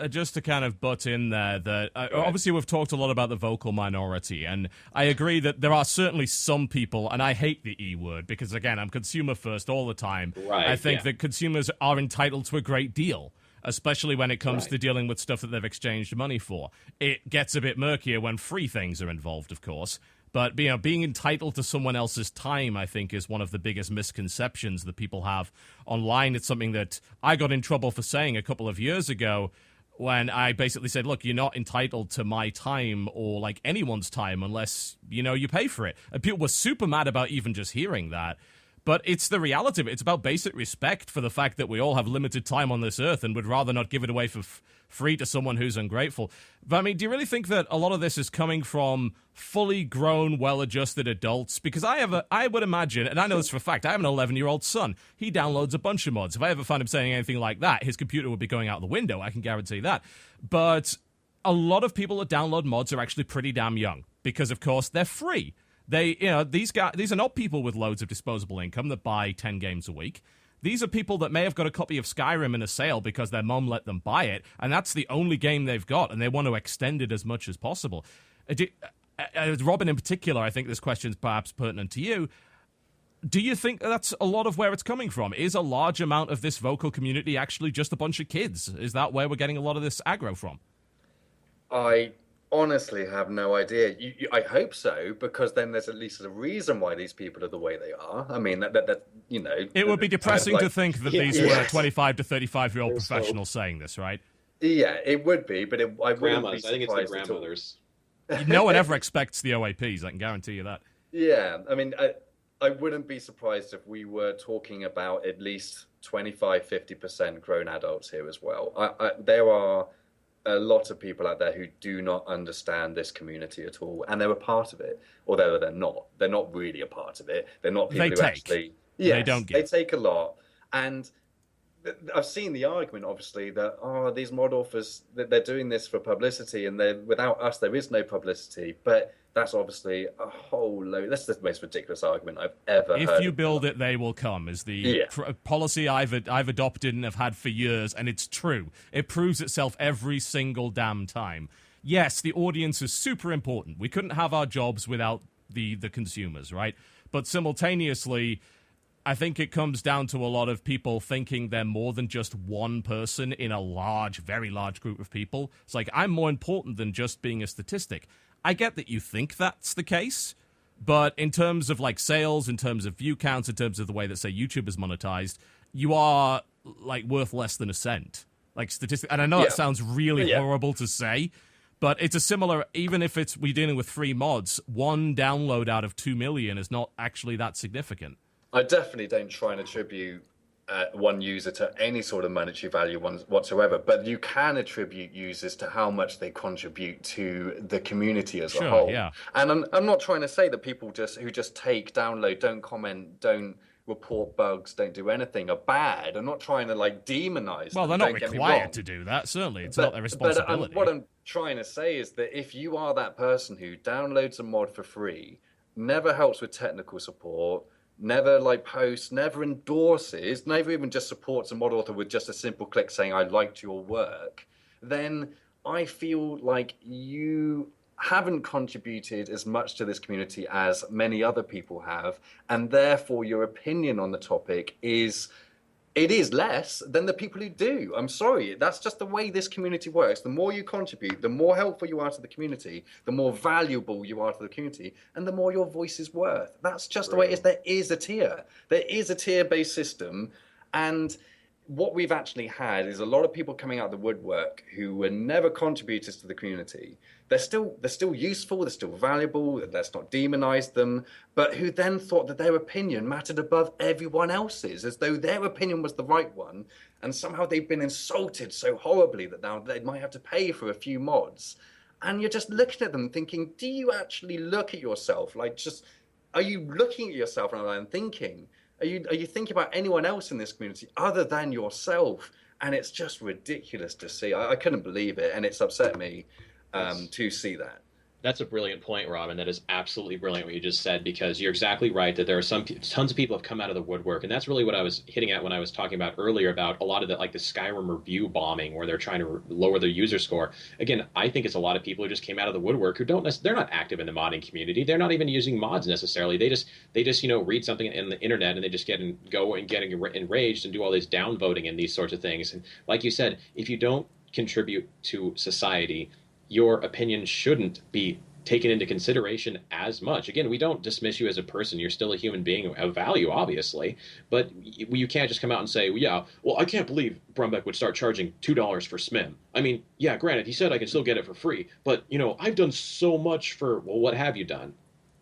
just to kind of butt in there, that obviously we've talked a lot about the vocal minority, and I agree that there are certainly some people, and I hate the E word because, again, I'm consumer first all the time. Right, I think that consumers are entitled to a great deal, especially when it comes to dealing with stuff that they've exchanged money for. It gets a bit murkier when free things are involved, of course. But being entitled to someone else's time, I think, is one of the biggest misconceptions that people have online. It's something that I got in trouble for saying a couple of years ago when I basically said, look, you're not entitled to my time or like anyone's time unless, you pay for it. And people were super mad about even just hearing that. But it's the reality of it. It's about basic respect for the fact that we all have limited time on this earth and would rather not give it away for free to someone who's ungrateful. But, I mean, do you really think that a lot of this is coming from fully grown, well-adjusted adults? Because I would imagine, and I know this for a fact, I have an 11-year-old son. He downloads a bunch of mods. If I ever find him saying anything like that, his computer would be going out the window. I can guarantee that. But a lot of people that download mods are actually pretty damn young because, of course, they're these are not people with loads of disposable income that buy 10 games a week. These are people that may have got a copy of Skyrim in a sale because their mom let them buy it, and that's the only game they've got, and they want to extend it as much as possible. Robin, in particular, I think this question's perhaps pertinent to you. Do you think that's a lot of where it's coming from? Is a large amount of this vocal community actually just a bunch of kids? Is that where we're getting a lot of this aggro from? I honestly have no idea. I hope so, because then there's at least a reason why these people are the way they are. I mean, it would be depressing to think that these were 25 to 35-year-old Also, professionals saying this, right? Yeah, it would be, but I wouldn't be surprised. I think it's the grandmothers. No one ever expects the OAPs, I can guarantee you that. Yeah, I mean, I wouldn't be surprised if we were talking about at least 25-50% grown adults here as well. There are a lot of people out there who do not understand this community at all, and they're a part of it, although they're not. They're not really a part of it. They're not people who actually... Yes, they don't get. They take a lot, and I've seen the argument, obviously, that these mod authors, that they're doing this for publicity, and without us there is no publicity. But that's obviously a whole load. That's the most ridiculous argument I've ever heard. If you build it, they will come, is the policy I've adopted and have had for years, and it's true. It proves itself every single damn time. Yes, the audience is super important. We couldn't have our jobs without the consumers, right? But simultaneously, I think it comes down to a lot of people thinking they're more than just one person in a large, very large group of people. It's like, I'm more important than just being a statistic. I get that you think that's the case, but in terms of like sales, in terms of view counts, in terms of the way that, say, YouTube is monetized, you are like worth less than a cent. Like statistic, and I know that sounds really horrible to say, but it's a similar, even if we're dealing with free mods, one download out of 2 million is not actually that significant. I definitely don't try and attribute one user to any sort of monetary value whatsoever, but you can attribute users to how much they contribute to the community as a whole. Yeah. And I'm not trying to say that people who just take, download, don't comment, don't report bugs, don't do anything are bad. I'm not trying to like demonize them. Well, they're not required to do that, certainly. It's not their responsibility. But what I'm trying to say is that if you are that person who downloads a mod for free, never helps with technical support, never like posts, never endorses, never even just supports a mod author with just a simple click saying, I liked your work, then I feel like you haven't contributed as much to this community as many other people have, and therefore your opinion on the topic is less than the people who do. I'm sorry, that's just the way this community works. The more you contribute, the more helpful you are to the community, the more valuable you are to the community, and the more your voice is worth. That's just the way it is. There is a tier. There is a tier-based system, and what we've actually had is a lot of people coming out of the woodwork who were never contributors to the community. They're still useful, they're still valuable, let's not demonize them, but who then thought that their opinion mattered above everyone else's, as though their opinion was the right one, and somehow they've been insulted so horribly that now they might have to pay for a few mods. And you're just looking at them thinking, do you actually look at yourself? Like, just, are you looking at yourself and thinking, are you thinking about anyone else in this community other than yourself? And it's just ridiculous to see. I couldn't believe it, and it's upset me to see that. That's a brilliant point, Robin. That is absolutely brilliant what you just said, because you're exactly right that there are tons of people have come out of the woodwork, and that's really what I was hitting at when I was talking about earlier about a lot of the like the Skyrim review bombing, where they're trying to lower their user score. Again, I think it's a lot of people who just came out of the woodwork who they're not active in the modding community. They're not even using mods necessarily. They just read something in the internet and they just getting enraged and do all this downvoting and these sorts of things. And like you said, if you don't contribute to society, your opinion shouldn't be taken into consideration as much. Again, we don't dismiss you as a person. You're still a human being of value, obviously. But you can't just come out and say, yeah, well, I can't believe Brumbeck would start charging $2 for SMIM. I mean, yeah, granted, he said I can still get it for free. But, I've done so much for, well, what have you done?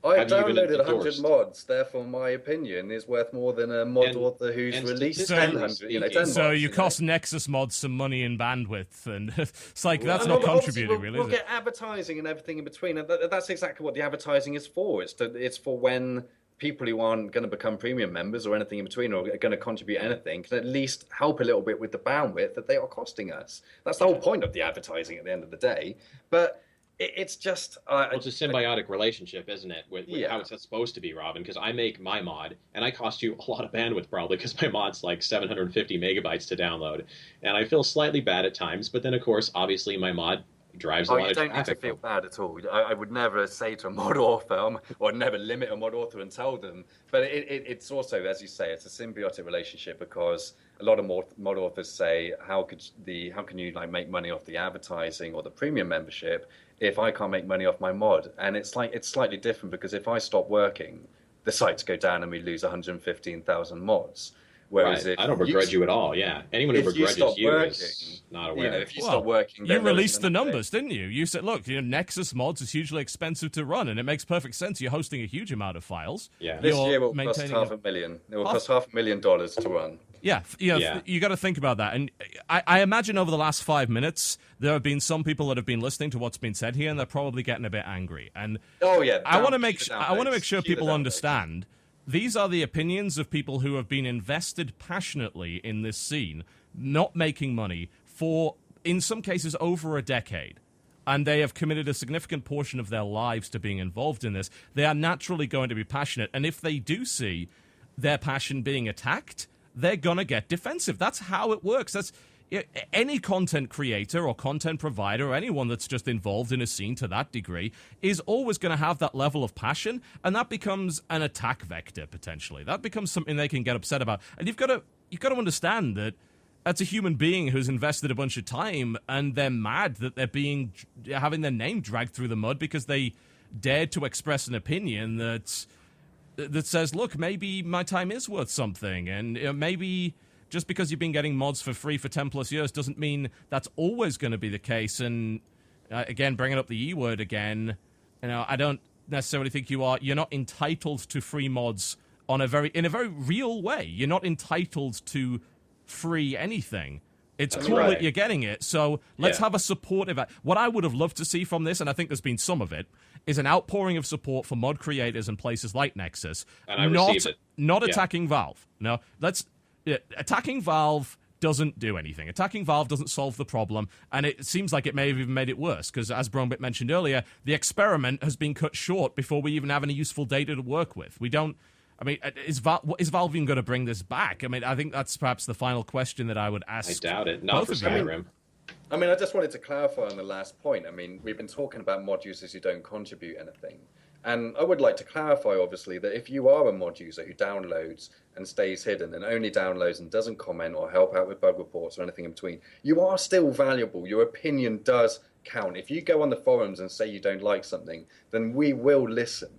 I downloaded 100 mods, therefore my opinion is worth more than a mod author who's released 10 So mods, you cost Nexus mods some money in bandwidth, and it's like, that's not contributing, really, we'll get advertising and everything in between, and that's exactly what the advertising is for. It's for when people who aren't going to become premium members or anything in between or are going to contribute anything can at least help a little bit with the bandwidth that they are costing us. That's the whole point of the advertising at the end of the day. But it's just it's a symbiotic relationship, isn't it, with how it's supposed to be, Robin? Because I make my mod and I cost you a lot of bandwidth probably because my mod's like 750 megabytes to download, and I feel slightly bad at times. But then of course, obviously, my mod drives a lot of traffic. You don't need to feel bad at all. I would never say to a mod author, or never limit a mod author and tell them. But it's also, as you say, it's a symbiotic relationship, because a lot of mod authors say, how can you like make money off the advertising or the premium membership if I can't make money off my mod? And it's slightly different, because if I stop working, the sites go down and we lose 115,000 mods. Whereas I don't begrudge you at all. Yeah, anyone who begrudges you is not aware. If you stop working, you released the numbers, didn't you? You said, look, Nexus mods is hugely expensive to run, and it makes perfect sense. You're hosting a huge amount of files. Yeah, this year will cost $500,000. It will cost $500,000 to run. Yeah, you got to think about that. And I imagine over the last 5 minutes, there have been some people that have been listening to what's been said here, and they're probably getting a bit angry. And I want to make sure people understand. These are the opinions of people who have been invested passionately in this scene, not making money for, in some cases, over a decade. And they have committed a significant portion of their lives to being involved in this. They are naturally going to be passionate. And if they do see their passion being attacked, they're going to get defensive. That's how it works. That's any content creator or content provider or anyone that's just involved in a scene to that degree is always going to have that level of passion, and that becomes an attack vector potentially. That becomes something they can get upset about. And you've got to understand that that's a human being who's invested a bunch of time, and they're mad that they're having their name dragged through the mud because they dared to express an opinion that says, look, maybe my time is worth something, and maybe just because you've been getting mods for free for 10 plus years doesn't mean that's always going to be the case. And again, bringing up the E word again, I don't necessarily think you're not entitled to free mods in a very real way. You're not entitled to free anything. It's cool that you're getting it. So let's have a supportive. What I would have loved to see from this, and I think there's been some of it, is an outpouring of support for mod creators in places like Nexus. And I received it. Not attacking Valve. No, attacking Valve doesn't do anything. Attacking Valve doesn't solve the problem, and it seems like it may have even made it worse, because as Brumbeck mentioned earlier, the experiment has been cut short before we even have any useful data to work with. We don't... I mean, is Valve even going to bring this back? I mean, I think that's perhaps the final question that I would ask. I doubt it. Not for Skyrim. I mean, I just wanted to clarify on the last point. I mean, we've been talking about mod users who don't contribute anything. And I would like to clarify, obviously, that if you are a mod user who downloads and stays hidden and only downloads and doesn't comment or help out with bug reports or anything in between, you are still valuable. Your opinion does count. If you go on the forums and say you don't like something, then we will listen.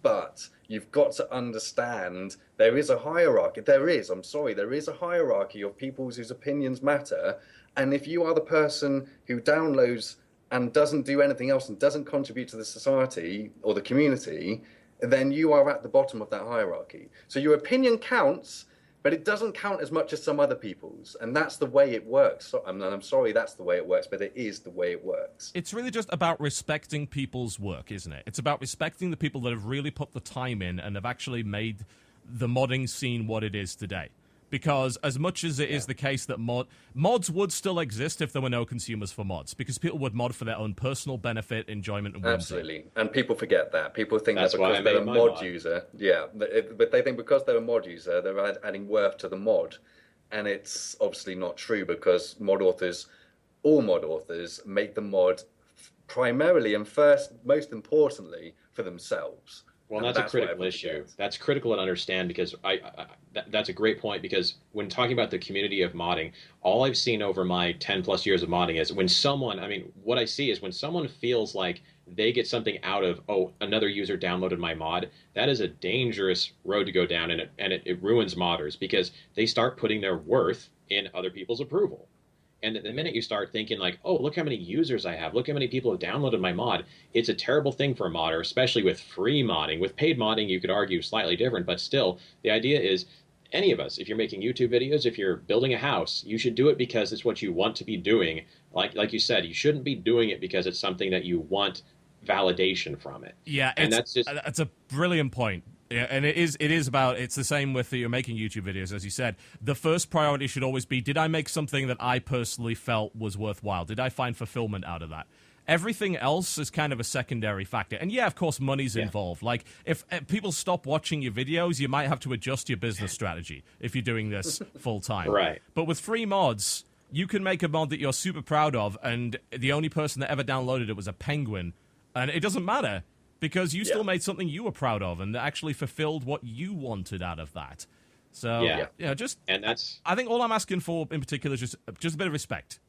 But you've got to understand there is a hierarchy. There is a hierarchy of people whose opinions matter. And if you are the person who downloads and doesn't do anything else and doesn't contribute to the society or the community, then you are at the bottom of that hierarchy. So your opinion counts, but it doesn't count as much as some other people's. And that's the way it works. So, I'm sorry that's the way it works, but it is the way it works. It's really just about respecting people's work, isn't it? It's about respecting the people that have really put the time in and have actually made the modding scene what it is today. Because as much as it is the case that mods would still exist if there were no consumers for mods, because people would mod for their own personal benefit, enjoyment, and whimsy. Absolutely. And people forget that. People think That's that why because I they're a made my mod mod. user, but they think because they're a mod user, they're adding worth to the mod. And it's obviously not true, because all mod authors make the mod primarily and first, most importantly, for themselves. Well, And that's a what critical everyone issue. forgets. That's critical to understand, because that's a great point, because when talking about the community of modding, all I've seen over my 10 plus years of modding is when what I see is when someone feels like they get something out of, oh, another user downloaded my mod, that is a dangerous road to go down, and it ruins modders, because they start putting their worth in other people's approval. And the minute you start thinking like, oh, look how many users I have, look how many people have downloaded my mod, it's a terrible thing for a modder, especially with free modding. With paid modding, you could argue slightly different, but still, the idea is any of us, if you're making YouTube videos, if you're building a house, you should do it because it's what you want to be doing. Like you said, you shouldn't be doing it because it's something that you want validation from it. Yeah, and that's a brilliant point. Yeah, and it's the same with you're making YouTube videos, as you said. The first priority should always be, did I make something that I personally felt was worthwhile? Did I find fulfillment out of that? Everything else is kind of a secondary factor. And yeah, of course, money's involved. Like, if people stop watching your videos, you might have to adjust your business strategy if you're doing this full time. Right. But with free mods, you can make a mod that you're super proud of, and the only person that ever downloaded it was a penguin, and it doesn't matter, because you still made something you were proud of and actually fulfilled what you wanted out of that. So, I think all I'm asking for in particular is just a bit of respect.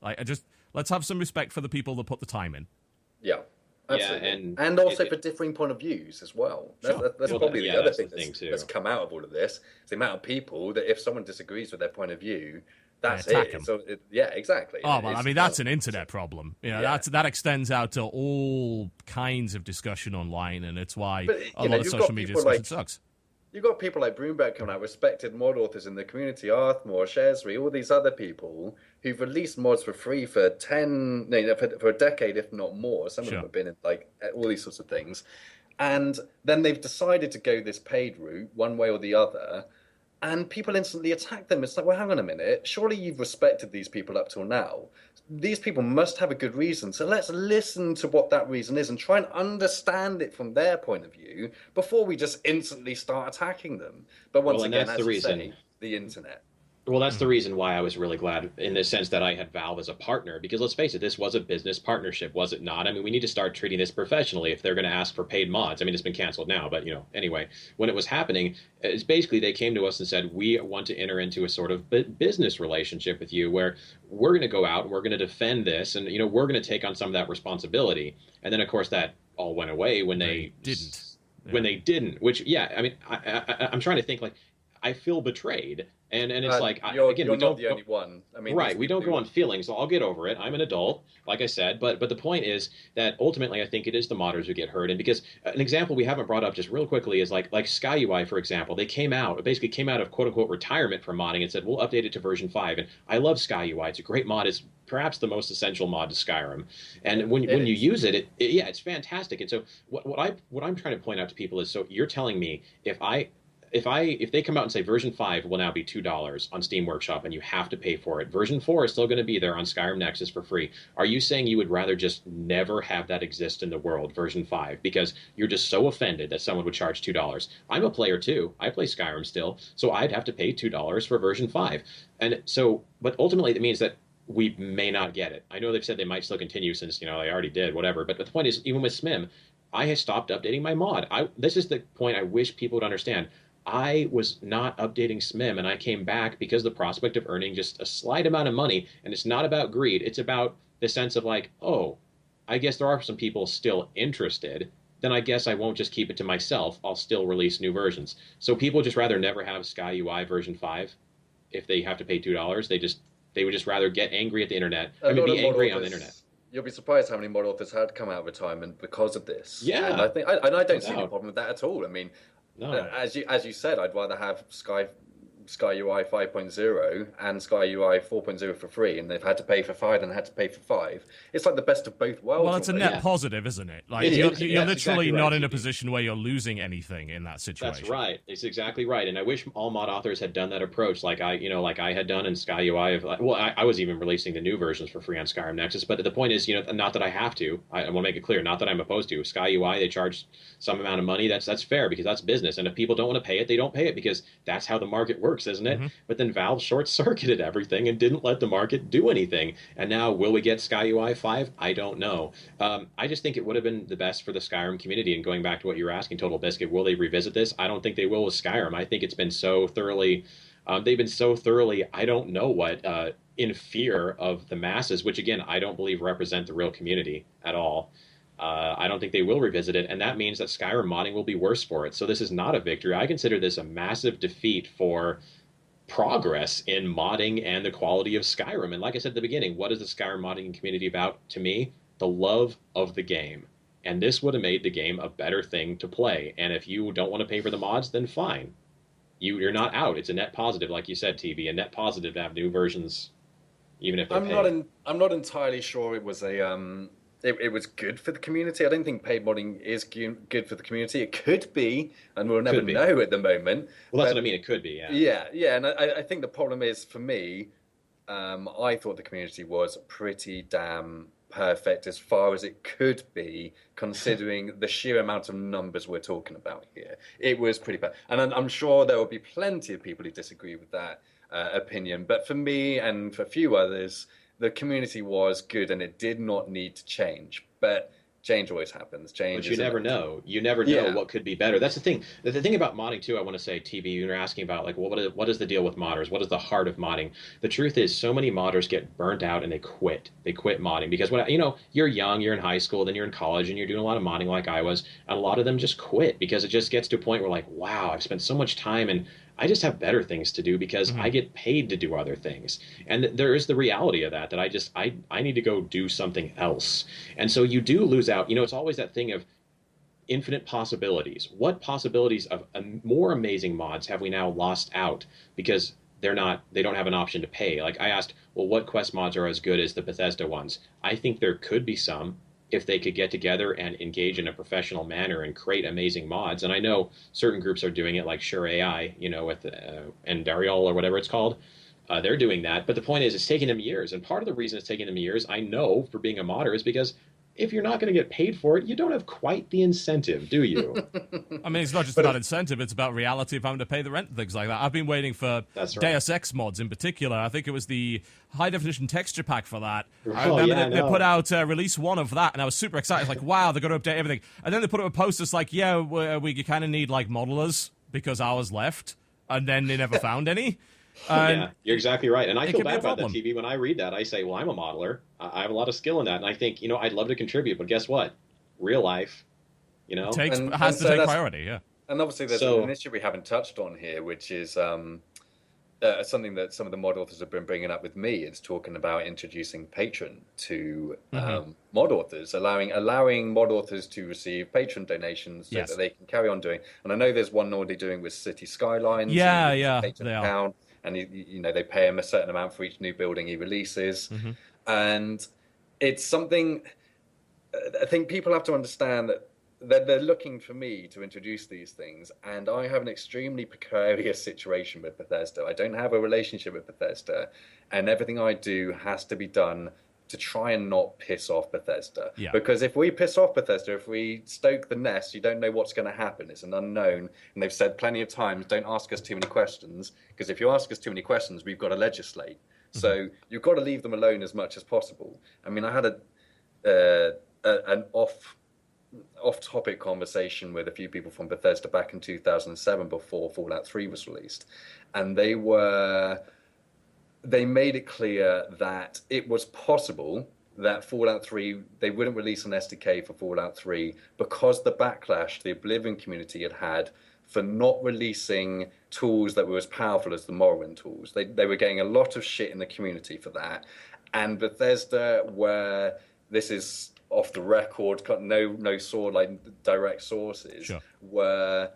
Let's have some respect for the people that put the time in. Yeah, absolutely. Yeah, and also for differing point of views as well. That's probably the other thing that's come out of all of this. It's the amount of people that if someone disagrees with their point of view, that's it. So yeah, exactly. Oh, well, I mean, that's an internet problem. That extends out to all kinds of discussion online, and it's why a lot of social media discussion sucks. You've got people like Broomberg coming out, respected mod authors in the community, Arthmore, Shesri, all these other people who've released mods for free for for a decade, if not more. Some of them have been in all these sorts of things. And then they've decided to go this paid route, one way or the other. And people instantly attack them. It's like, well, hang on a minute. Surely you've respected these people up till now. These people must have a good reason. So let's listen to what that reason is and try and understand it from their point of view before we just instantly start attacking them. But once again, as you say, the internet. Well, that's the reason why I was really glad in the sense that I had Valve as a partner, because let's face it, this was a business partnership, was it not? I mean, we need to start treating this professionally if they're going to ask for paid mods. I mean, it's been canceled now, but anyway, when it was happening, it's basically they came to us and said, we want to enter into a sort of business relationship with you where we're going to go out and we're going to defend this, and we're going to take on some of that responsibility. And then, of course, that all went away when they didn't. When they didn't, which, I mean, I'm trying to think, like, I feel betrayed. And it's like, you're not the only one. I mean, right, we don't go on feelings, so I'll get over it. I'm an adult, like I said, but the point is that ultimately I think it is the modders who get hurt. And because an example we haven't brought up just real quickly is like SkyUI, for example. They basically came out of quote-unquote retirement from modding and said, we'll update it to version 5. And I love SkyUI. It's a great mod. It's perhaps the most essential mod to Skyrim. And when you use it, it's fantastic. And so what I'm trying to point out to people is, so you're telling me if they come out and say version 5 will now be $2 on Steam Workshop and you have to pay for it, version 4 is still going to be there on Skyrim Nexus for free, are you saying you would rather just never have that exist in the world, version 5, because you're just so offended that someone would charge $2? I'm a player too. I play Skyrim still, so I'd have to pay $2 for version 5. And so, but ultimately it means that we may not get it. I know they've said they might still continue since, they already did, whatever. But the point is, even with SMIM, I have stopped updating my mod. This is the point I wish people would understand. I was not updating SMIM, and I came back because the prospect of earning just a slight amount of money, and it's not about greed. It's about the sense of like, oh, I guess there are some people still interested. Then I guess I won't just keep it to myself. I'll still release new versions. So people just rather never have SkyUI version 5 if they have to pay $2. They would just rather get angry at the internet. Be angry on the internet. You'll be surprised how many mod authors had come out of retirement because of this. Yeah, and I don't see any problem with that at all. I mean, no. As you said, I'd rather have Sky UI 5.0 and Sky UI 4.0 for free, and they've had to pay for 5 and had to pay for 5. It's like the best of both worlds. Well, it's a net Yeah. positive, isn't it? Like It you're is. literally That's exactly not right, in a TB. position where you're losing anything in that situation. That's right. It's exactly right. And I wish all mod authors had done that approach, like like I had done in Sky UI. Well, I was even releasing the new versions for free on Skyrim Nexus. But the point is, not that I have to. I want to make it clear, not that I'm opposed to. Sky UI, they charge some amount of money. That's fair because that's business. And if people don't want to pay it, they don't pay it because that's how the market works, isn't it? But then Valve short-circuited everything and didn't let the market do anything. And now, will we get Sky UI 5? I don't know. I just think it would have been the best for the Skyrim community. And going back to what you were asking, Total Biscuit, will they revisit this? I don't think they will with Skyrim. I think it's been so thoroughly, they've been so thoroughly, I don't know what, in fear of the masses, which again, I don't believe represent the real community at all. I don't think they will revisit it, and that means that Skyrim modding will be worse for it. So this is not a victory. I consider this a massive defeat for progress in modding and the quality of Skyrim. And like I said at the beginning, what is the Skyrim modding community about? To me, the love of the game. And this would have made the game a better thing to play. And if you don't want to pay for the mods, then fine. You're not out. It's a net positive, like you said, TV, a net positive to have new versions, even if they're paid. I'm not entirely sure it was it was good for the community. I don't think paid modding is good for the community. It could be, and we'll never know at the moment. Well, that's what I mean. It could be, yeah. Yeah. And I think the problem is, for me, I thought the community was pretty damn perfect as far as it could be, considering the sheer amount of numbers we're talking about here. It was pretty bad. And I'm sure there will be plenty of people who disagree with that opinion. But for me and for a few others, the community was good and it did not need to change. But change always happens. Change. But you never know. You never know what could be better. That's the thing. The thing about modding too, I want to say, TB, you're asking about like, what is the deal with modders? What is the heart of modding? The truth is, so many modders get burnt out and they quit. They quit modding because you're young, you're in high school, then you're in college, and you're doing a lot of modding like I was, and a lot of them just quit because it just gets to a point where like, wow, I've spent so much time and I just have better things to do because I get paid to do other things. And there is the reality of that I need to go do something else. And so you do lose out. It's always that thing of infinite possibilities. What possibilities of more amazing mods have we now lost out because they don't have an option to pay? Like I asked, well, what quest mods are as good as the Bethesda ones? I think there could be some, if they could get together and engage in a professional manner and create amazing mods. And I know certain groups are doing it, like Sure AI, with Endarial or whatever it's called. They're doing that. But the point is, it's taking them years. And part of the reason it's taking them years, I know, for being a modder, is because if you're not going to get paid for it, you don't have quite the incentive, do you? I mean, it's not just about incentive, it's about reality of having to pay the rent and things like that. I've been waiting for Deus Ex mods in particular. I think it was the high-definition texture pack for that. I remember they put out release 1 of that, and I was super excited. Like, wow, they're going to update everything. And then they put up a post that's like, yeah, we kind of need, like, modelers because ours left, and then they never found any. Yeah, you're exactly right. And I feel bad about that, TV. When I read that, I say, well, I'm a modeler. I have a lot of skill in that. And I think, I'd love to contribute. But guess what? Real life, has to take priority, yeah. And obviously there's an issue we haven't touched on here, which is something that some of the mod authors have been bringing up with me. It's talking about introducing Patreon to mod authors, allowing mod authors to receive Patreon donations so that they can carry on doing. And I know there's one already doing with City Skylines. Yeah, they are. And they pay him a certain amount for each new building he releases, and it's something I think people have to understand that they're looking for me to introduce these things, and I have an extremely precarious situation with Bethesda. I don't have a relationship with Bethesda, and everything I do has to be done to try and not piss off Bethesda. Yeah. Because if we piss off Bethesda, if we stoke the nest, you don't know what's going to happen. It's an unknown. And they've said plenty of times, don't ask us too many questions, because if you ask us too many questions, we've got to legislate. So you've got to leave them alone as much as possible. I mean, I had an off-topic conversation with a few people from Bethesda back in 2007 before Fallout 3 was released. And they made it clear that it was possible that Fallout 3, they wouldn't release an SDK for Fallout 3 because the backlash the Oblivion community had for not releasing tools that were as powerful as the Morrowind tools. They were getting a lot of shit in the community for that. And Bethesda, where this is off the record, no direct sources, were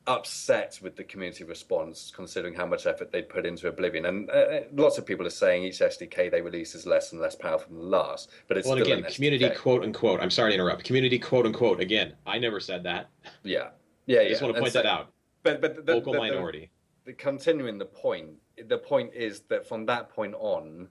upset with the community response, considering how much effort they'd put into Oblivion. And lots of people are saying each SDK they release is less and less powerful than the last, but it's Well, still again, an community SDK. quote unquote. I'm sorry to interrupt. Community quote unquote. Again, I never said that. Yeah, yeah, I just want to point that out. But Vocal minority. Continuing the point is that from that point on,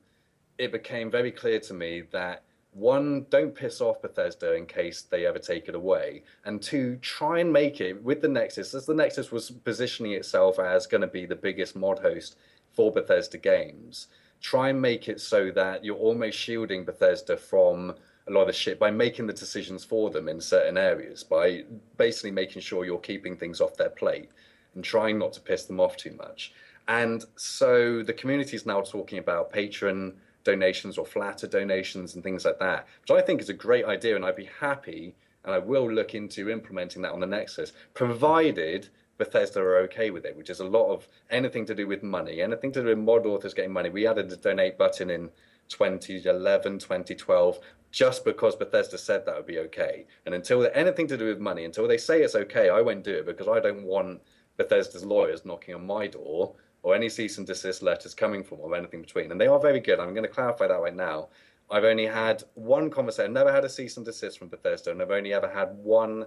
it became very clear to me that one, don't piss off Bethesda in case they ever take it away, and two, try and make it with the Nexus, as the Nexus was positioning itself as going to be the biggest mod host for Bethesda games. Try and make it so that you're almost shielding Bethesda from a lot of shit by making the decisions for them in certain areas, by basically making sure you're keeping things off their plate and trying not to piss them off too much. And so the community is now talking about Patreon donations or flatter donations and things like that, which I think is a great idea, and I'd be happy, and I will look into implementing that on the Nexus, provided Bethesda are okay with it, which is a lot of anything to do with money, anything to do with mod authors getting money. We added a donate button in 2011, 2012, just because Bethesda said that would be okay. And until anything to do with money, until they say it's okay, I won't do it, because I don't want Bethesda's lawyers knocking on my door or any cease and desist letters coming from or anything between. And they are very good. I'm going to clarify that right now. I've only had one conversation. I've never had a cease and desist from Bethesda, and I've only ever had one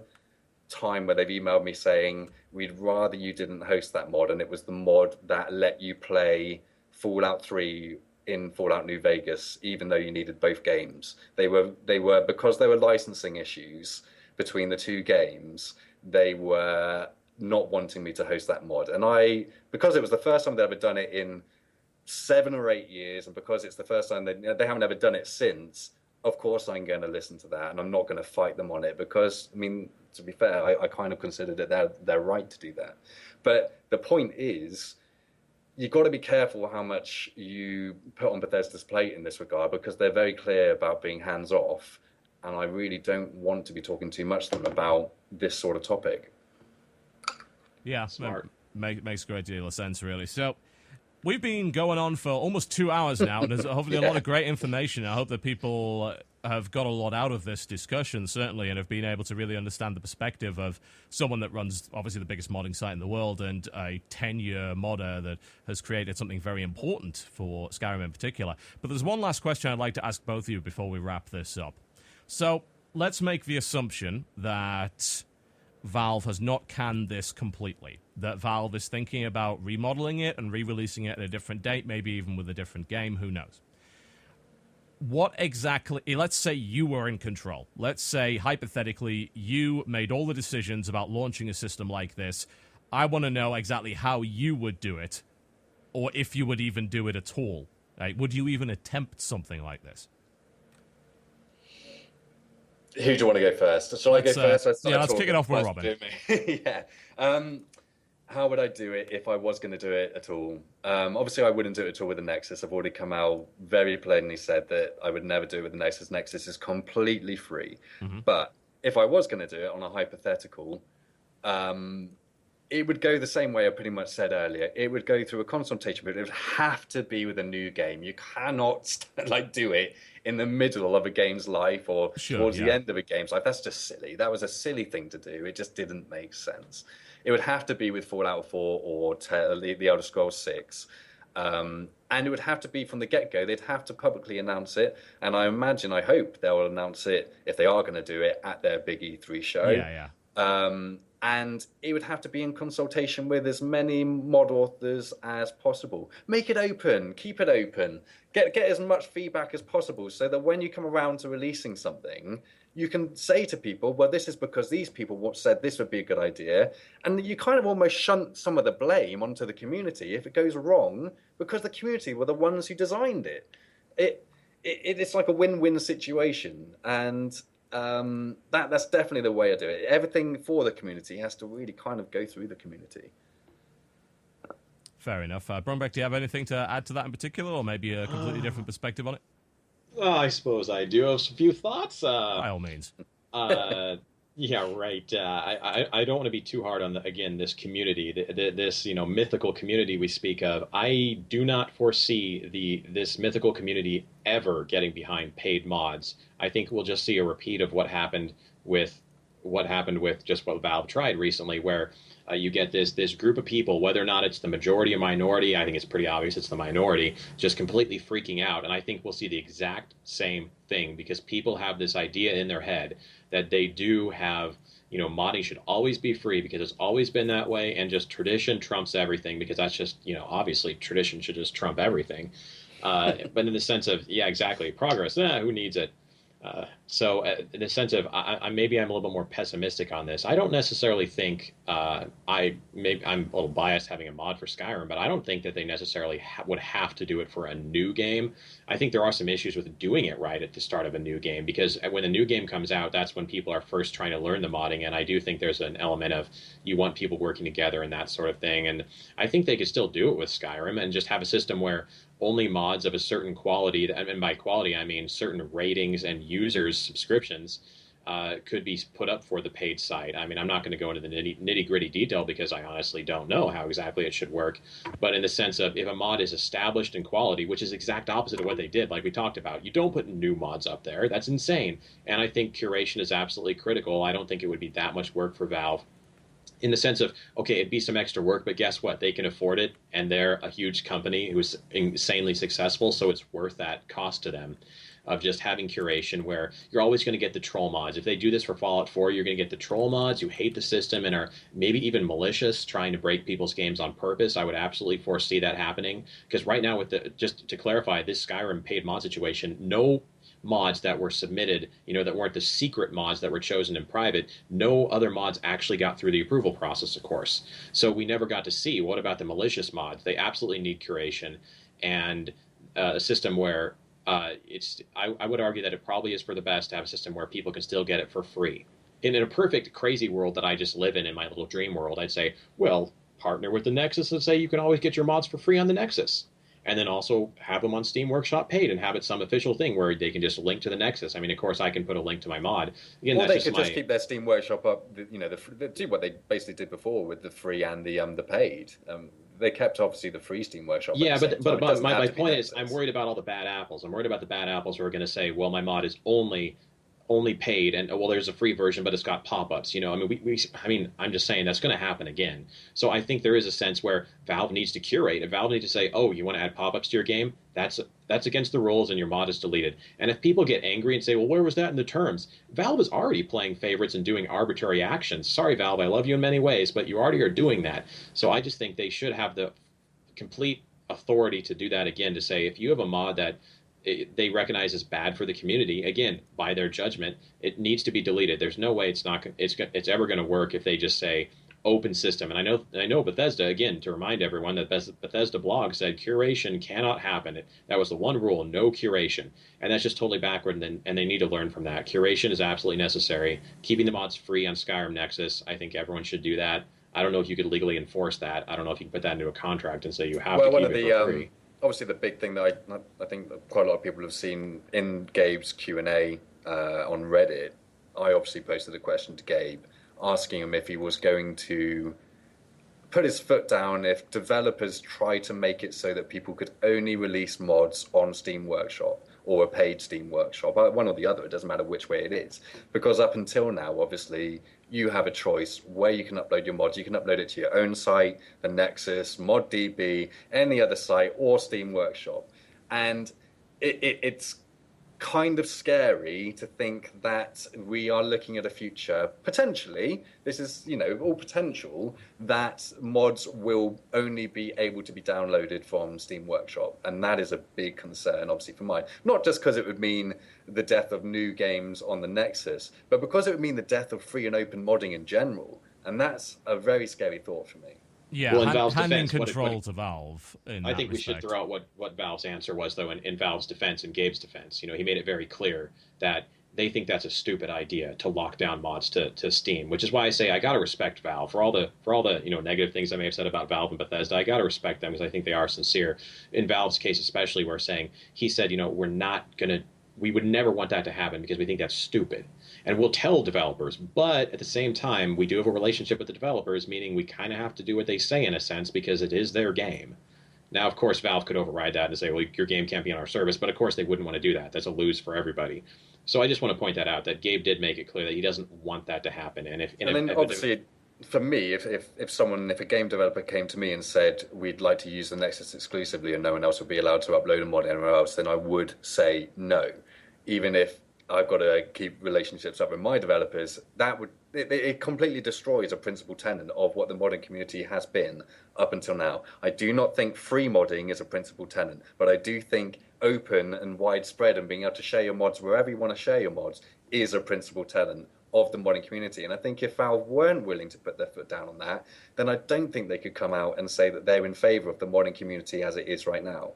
time where they've emailed me saying, we'd rather you didn't host that mod, and it was the mod that let you play Fallout 3 in Fallout New Vegas, even though you needed both games. They were because there were licensing issues between the two games, they were not wanting me to host that mod. And because it was the first time they'd ever done it in 7 or 8 years, and because it's the first time they haven't ever done it since, of course I'm going to listen to that, and I'm not going to fight them on it, because, I mean, to be fair, I kind of consider that they're right to do that. But the point is, you've got to be careful how much you put on Bethesda's plate in this regard, because they're very clear about being hands-off, and I really don't want to be talking too much to them about this sort of topic. Yeah, Smart. Makes a great deal of sense, really. So, we've been going on for almost 2 hours now, and there's hopefully a lot of great information. I hope that people have got a lot out of this discussion, certainly, and have been able to really understand the perspective of someone that runs, obviously, the biggest modding site in the world, and a 10-year modder that has created something very important for Skyrim in particular. But there's one last question I'd like to ask both of you before we wrap this up. So, let's make the assumption that Valve has not canned this completely, that Valve is thinking about remodeling it and re-releasing it at a different date, maybe even with a different game, who knows. What exactly, let's say you were in control. Let's say, hypothetically, you made all the decisions about launching a system like this. I want to know exactly how you would do it, or if you would even do it at all. Right? Would you even attempt something like this? Who do you want to go first? Shall I go first? Let's kick it off with Robin. Yeah. How would I do it if I was going to do it at all? Obviously, I wouldn't do it at all with the Nexus. I've already come out very plainly said that I would never do it with the Nexus. Nexus is completely free. Mm-hmm. But if I was going to do it on a hypothetical, it would go the same way I pretty much said earlier. It would go through a consultation, but it would have to be with a new game. You cannot do it in the middle of a game's life or towards the end of a game's life. That's just silly. That was a silly thing to do. It just didn't make sense. It would have to be with Fallout 4 or the Elder Scrolls 6. And it would have to be from the get-go. They'd have to publicly announce it. And I hope they'll announce it, if they are going to do it, at their big E3 show. Yeah. And it would have to be in consultation with as many mod authors as possible. Make it open, keep it open, get as much feedback as possible, so that when you come around to releasing something, you can say to people, well, this is because these people said this would be a good idea. And you kind of almost shunt some of the blame onto the community if it goes wrong, because the community were the ones who designed it. It's like a win-win situation. And that's definitely the way I do it. Everything for the community has to really kind of go through the community. Fair enough. Brombeck, do you have anything to add to that in particular, or maybe a completely different perspective on it? Well, I suppose I do have a few thoughts. By all means. Yeah, right. I don't want to be too hard on this community, this mythical community we speak of. I do not foresee this mythical community ever getting behind paid mods. I think we'll just see a repeat of what happened with just what Valve tried recently, where You get this group of people, whether or not it's the majority or minority. I think it's pretty obvious it's the minority, just completely freaking out. And I think we'll see the exact same thing because people have this idea in their head that they do have, modding should always be free because it's always been that way, and just tradition trumps everything because that's just, obviously tradition should just trump everything. But in the sense of, yeah, exactly, progress, who needs it? So in the sense of, maybe I'm a little bit more pessimistic on this. I don't necessarily think I'm a little biased having a mod for Skyrim, but I don't think that they necessarily would have to do it for a new game. I think there are some issues with doing it right at the start of a new game because when a new game comes out, that's when people are first trying to learn the modding, and I do think there's an element of you want people working together and that sort of thing. And I think they could still do it with Skyrim and just have a system where only mods of a certain quality, and by quality I mean certain ratings and users subscriptions, could be put up for the paid site. I mean, I'm not going to go into the nitty gritty detail because I honestly don't know how exactly it should work. But in the sense of if a mod is established in quality, which is exact opposite of what they did, like we talked about, you don't put new mods up there. That's insane. And I think curation is absolutely critical. I don't think it would be that much work for Valve. In the sense of, okay, it'd be some extra work, but guess what? They can afford it, and they're a huge company who's insanely successful, so it's worth that cost to them of just having curation where you're always going to get the troll mods. If they do this for Fallout 4, you're going to get the troll mods who hate the system and are maybe even malicious, trying to break people's games on purpose. I would absolutely foresee that happening, because right now, just to clarify, this Skyrim paid mod situation, no mods that were submitted, that weren't the secret mods that were chosen in private, no other mods actually got through the approval process, of course. So we never got to see what about the malicious mods. They absolutely need curation and a system where I would argue that it probably is for the best to have a system where people can still get it for free. In a perfect crazy world that I just live in my little dream world, I'd say, well, partner with the Nexus and say you can always get your mods for free on the Nexus. And then also have them on Steam Workshop paid and have it some official thing where they can just link to the Nexus. I mean, of course, I can put a link to my mod. Again, or they could just keep their Steam Workshop up, do what they basically did before with the free and the paid. They kept, obviously, the free Steam Workshop. Yeah, but my point is I'm worried about all the bad apples. I'm worried about the bad apples who are going to say, well, my mod is only paid, and well, there's a free version, but it's got pop-ups. I mean, I'm just saying that's going to happen again. So I think there is a sense where Valve needs to curate. If Valve needs to say, oh, you want to add pop-ups to your game, that's against the rules, and your mod is deleted. And if people get angry and say, well, where was that in the terms? Valve is already playing favorites and doing arbitrary actions. Sorry, Valve, I love you in many ways, but you already are doing that. So I just think they should have the complete authority to do that again, to say if you have a mod that they recognize as bad for the community, again, by their judgment, it needs to be deleted. There's no way it's ever going to work if they just say open system. And I know Bethesda, again, to remind everyone that Bethesda blog said curation cannot happen. That was the one rule, no curation. And that's just totally backward, and they need to learn from that. Curation is absolutely necessary. Keeping the mods free on Skyrim Nexus, I think everyone should do that. I don't know if you could legally enforce that. I don't know if you can put that into a contract and say you have to keep it for free. Obviously, the big thing that I think that quite a lot of people have seen in Gabe's Q&A on Reddit, I obviously posted a question to Gabe asking him if he was going to put his foot down if developers try to make it so that people could only release mods on Steam Workshop or a paid Steam Workshop, one or the other, it doesn't matter which way it is. Because up until now, obviously, you have a choice where you can upload your mods. You can upload it to your own site, the Nexus, ModDB, any other site, or Steam Workshop. And it's kind of scary to think that we are looking at a future, potentially, this is, all potential, that mods will only be able to be downloaded from Steam Workshop. And that is a big concern, obviously, for mine. Not just because it would mean the death of new games on the Nexus, but because it would mean the death of free and open modding in general. And that's a very scary thought for me. Yeah, well, handing control to Valve. I think we should throw out what Valve's answer was, though, in Valve's defense, in Gabe's defense. He made it very clear that they think that's a stupid idea to lock down mods to Steam, which is why I say I got to respect Valve for all the negative things I may have said about Valve and Bethesda. I got to respect them because I think they are sincere. In Valve's case, especially, where he said, we would never want that to happen because we think that's stupid. And we'll tell developers, but at the same time, we do have a relationship with the developers, meaning we kind of have to do what they say in a sense because it is their game. Now, of course, Valve could override that and say, well, your game can't be on our service, but of course they wouldn't want to do that. That's a lose for everybody. So I just want to point that out, that Gabe did make it clear that he doesn't want that to happen. And obviously, for me, if a game developer came to me and said we'd like to use the Nexus exclusively and no one else would be allowed to upload a mod anywhere else, then I would say no, even if I've got to keep relationships up with my developers. It completely destroys a principal tenet of what the modding community has been up until now. I do not think free modding is a principal tenet, but I do think open and widespread and being able to share your mods wherever you want to share your mods is a principal tenet of the modding community. And I think if Valve weren't willing to put their foot down on that, then I don't think they could come out and say that they're in favor of the modding community as it is right now.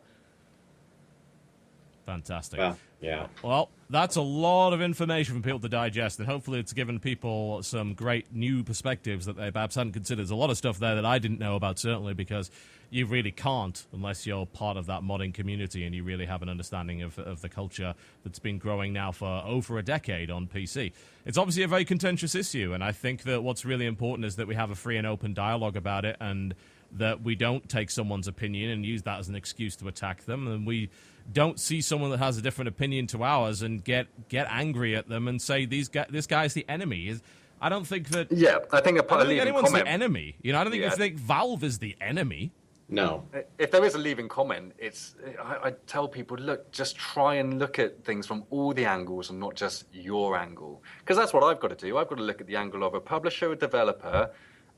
Fantastic. Yeah. Well, that's a lot of information for people to digest, and hopefully it's given people some great new perspectives that they perhaps hadn't considered. There's a lot of stuff there that I didn't know about, certainly, because you really can't unless you're part of that modding community and you really have an understanding of the culture that's been growing now for over a decade on PC. It's obviously a very contentious issue, and I think that what's really important is that we have a free and open dialogue about it, and that we don't take someone's opinion and use that as an excuse to attack them, and we don't see someone that has a different opinion to ours and get angry at them and say this guy's the enemy. I don't think that. Yeah, I think I don't think anyone's the enemy. I don't think you think Valve is the enemy. No. If there is a leaving comment, I tell people, look, just try and look at things from all the angles and not just your angle, because that's what I've got to do. I've got to look at the angle of a publisher, a developer,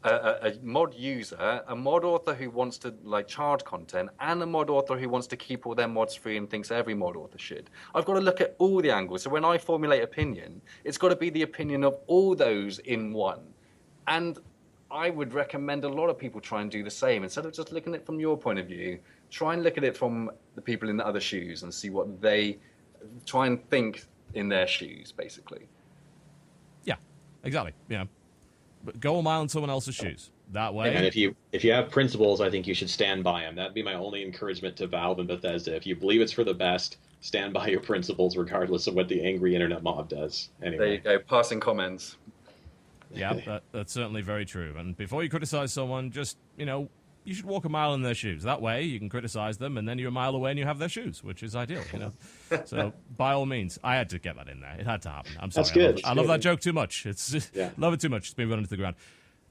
a mod user, a mod author who wants to charge content, and a mod author who wants to keep all their mods free and thinks every mod author should. I've got to look at all the angles. So when I formulate opinion, it's got to be the opinion of all those in one. And I would recommend a lot of people try and do the same. Instead of just looking at it from your point of view, try and look at it from the people in the other shoes and see what they try and think in their shoes, basically. Yeah, exactly. Go a mile in someone else's shoes. That way. And if you have principles, I think you should stand by them. That'd be my only encouragement to Valve and Bethesda. If you believe it's for the best, stand by your principles, regardless of what the angry internet mob does. Anyway. There you go. Passing comments. Yeah, that's certainly very true. And before you criticize someone, just, you should walk a mile in their shoes. That way you can criticize them, and then you're a mile away and you have their shoes, which is ideal, So by all means, I had to get that in there. It had to happen. I'm sorry. That's good. I love that joke too much. Love it too much. It's been running to the ground.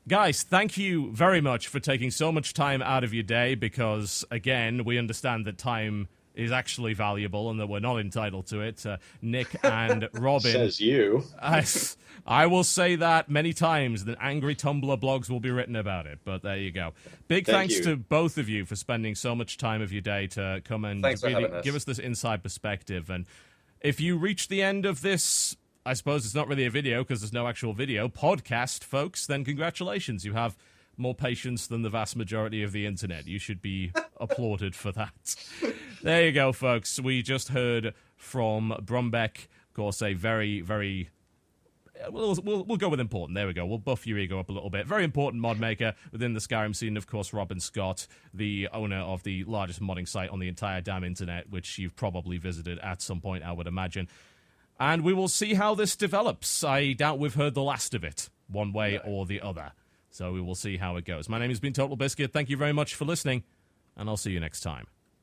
Guys, thank you very much for taking so much time out of your day, because, again, we understand that time is actually valuable and that we're not entitled to it. Nick and Robin. Says you. I will say that many times. The angry Tumblr blogs will be written about it, but there you go. Big thanks to both of you for spending so much time of your day to come and really give us this inside perspective. And if you reach the end of this, I suppose it's not really a video because there's no actual video, podcast, folks, then congratulations. You have more patience than the vast majority of the internet. You should be applauded for that. There you go, folks. We just heard from Brumbeck, of course, a very, very... We'll go with important. There we go. We'll buff your ego up a little bit. Very important mod maker within the Skyrim scene, of course, Robin Scott, the owner of the largest modding site on the entire damn internet, which you've probably visited at some point, I would imagine. And we will see how this develops. I doubt we've heard the last of it, one way or the other. So we will see how it goes. My name has been Total Biscuit. Thank you very much for listening, and I'll see you next time.